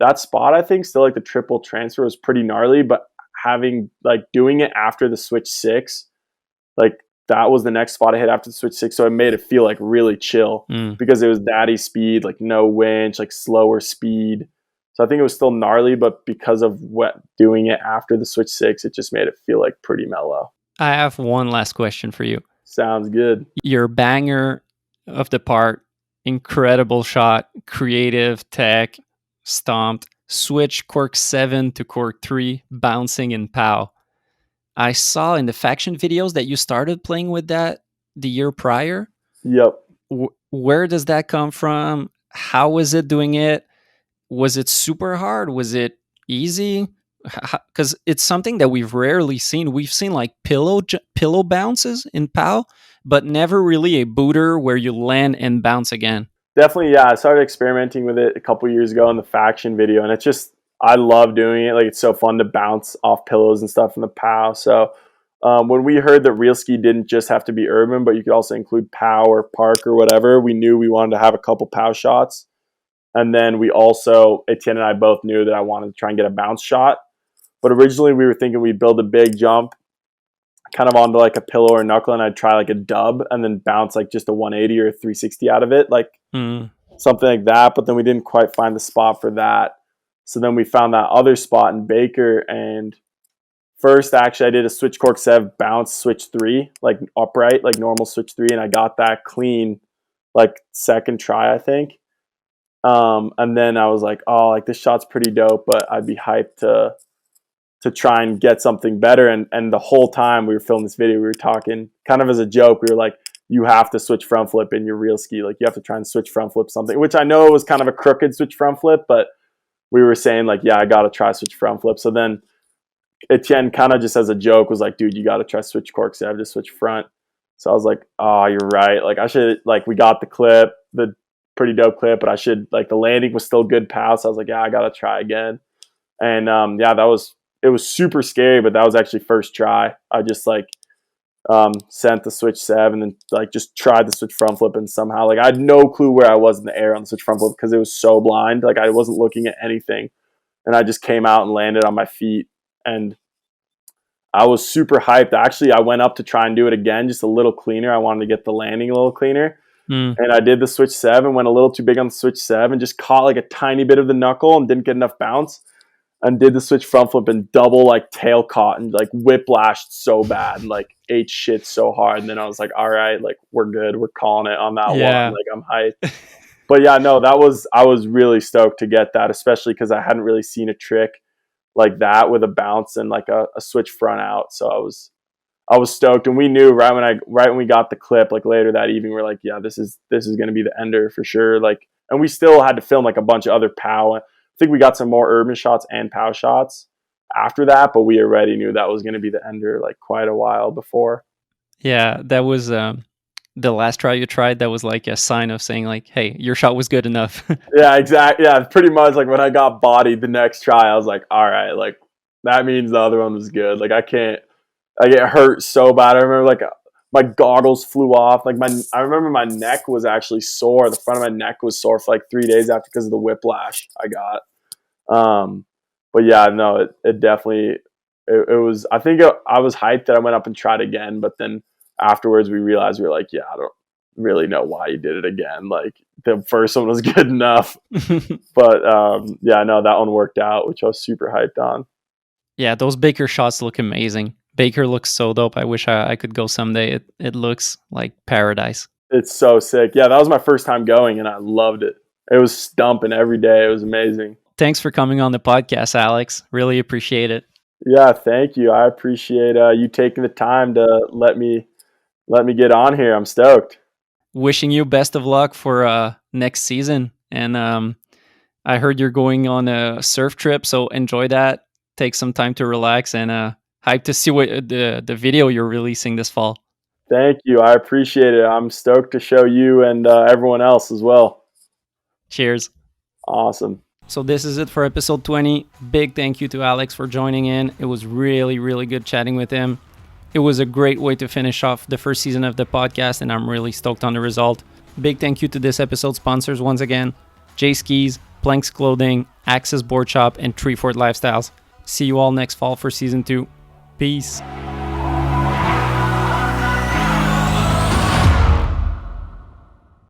that spot, I think still like the triple transfer was pretty gnarly, but having like doing it after the switch 6, like that was the next spot I hit after the switch 6. So it made it feel like really chill because it was daddy speed, like no winch, like slower speed. So I think it was still gnarly, but because of doing it after the switch 6, it just made it feel like pretty mellow. I have one last question for you. Sounds good. Your banger of the part, incredible shot, creative tech, stomped, switch cork 7 to cork 3, bouncing in POW. I saw in the faction videos that you started playing with that the year prior. Yep. Where does that come from? How was it doing it? Was it super hard? Was it easy? Because it's something that we've rarely seen. We've seen like pillow bounces in POW, but never really a booter where you land and bounce again. Definitely, yeah. I started experimenting with it a couple years ago in the faction video, and it's just I love doing it. Like it's so fun to bounce off pillows and stuff in the POW. So when we heard that real ski didn't just have to be urban, but you could also include POW or park or whatever, we knew we wanted to have a couple POW shots. And then we also, Etienne and I both knew that I wanted to try and get a bounce shot. But originally we were thinking we'd build a big jump kind of onto like a pillow or knuckle, and I'd try like a dub and then bounce like just a 180 or a 360 out of it, like something like that. But then we didn't quite find the spot for that. So then we found that other spot in Baker, and first actually I did a switch cork 7 bounce switch 3, like upright, like normal switch 3, and I got that clean like second try, I think. And then I was like, oh, like this shot's pretty dope, but I'd be hyped to try and get something better. And the whole time we were filming this video, we were talking kind of as a joke. We were like, you have to switch front flip in your real ski. Like you have to try and switch front flip something, which I know was kind of a crooked switch front flip, but we were saying like, yeah, I got to try switch front flip. So then Etienne kind of just as a joke was like, dude, you got to try switch cork 7 to switch front. So I was like, oh, you're right. Like I should, like we got the clip, the pretty dope clip, but I should, like the landing was still good pass. So I was like, yeah, I got to try again. And yeah, it was super scary, but that was actually first try. I just like sent the switch 7 and like just tried the switch front flip, and somehow like I had no clue where I was in the air on the switch front flip because it was so blind. Like I wasn't looking at anything, and I just came out and landed on my feet, and I was super hyped. Actually, I went up to try and do it again, just a little cleaner. I wanted to get the landing a little cleaner. And I did the switch 7, went a little too big on the switch 7, just caught like a tiny bit of the knuckle and didn't get enough bounce, and did the switch front flip and double like tail caught and like whiplashed so bad and like ate shit so hard. And then I was like, all right, like we're good. We're calling it on that one. Like I'm hyped. But yeah, no, I was really stoked to get that, especially because I hadn't really seen a trick like that with a bounce and like a switch front out. So I was stoked, and we knew right when we got the clip, like later that evening, we're like, yeah, this is going to be the ender for sure. Like, and we still had to film like a bunch of other POW. I think we got some more urban shots and POW shots after that, but we already knew that was going to be the ender like quite a while before. Yeah, that was the last try you tried. That was like a sign of saying like, hey, your shot was good enough. Yeah, exactly. Yeah, pretty much like when I got bodied the next try, I was like, all right, like that means the other one was good. Like I can't Like, it hurt so bad. I remember, like, my goggles flew off. Like, I remember my neck was actually sore. The front of my neck was sore for like 3 days after because of the whiplash I got. But yeah, no, it definitely, it was, I think I was hyped that I went up and tried again, but then afterwards we realized, we were like, yeah, I don't really know why you did it again. Like, the first one was good enough. But yeah, no, that one worked out, which I was super hyped on. Yeah, those Baker shots look amazing. Baker looks so dope. I wish I could go someday. It looks like paradise. It's so sick. Yeah, that was my first time going, and I loved it. It was stumping every day. It was amazing. Thanks for coming on the podcast, Alex. Really appreciate it. Yeah, thank you. I appreciate you taking the time to let me get on here. I'm stoked. Wishing you best of luck for next season. And I heard you're going on a surf trip, so enjoy that. Take some time to relax, and hype to see what the video you're releasing this fall. Thank you. I appreciate it. I'm stoked to show you and everyone else as well. Cheers. Awesome. So this is it for episode 20. Big thank you to Alex for joining in. It was really, really good chatting with him. It was a great way to finish off the first season of the podcast, and I'm really stoked on the result. Big thank you to this episode's sponsors once again: J Skis, Planks Clothing, Access Board Shop, and Treefort Lifestyles. See you all next fall for season 2. Peace.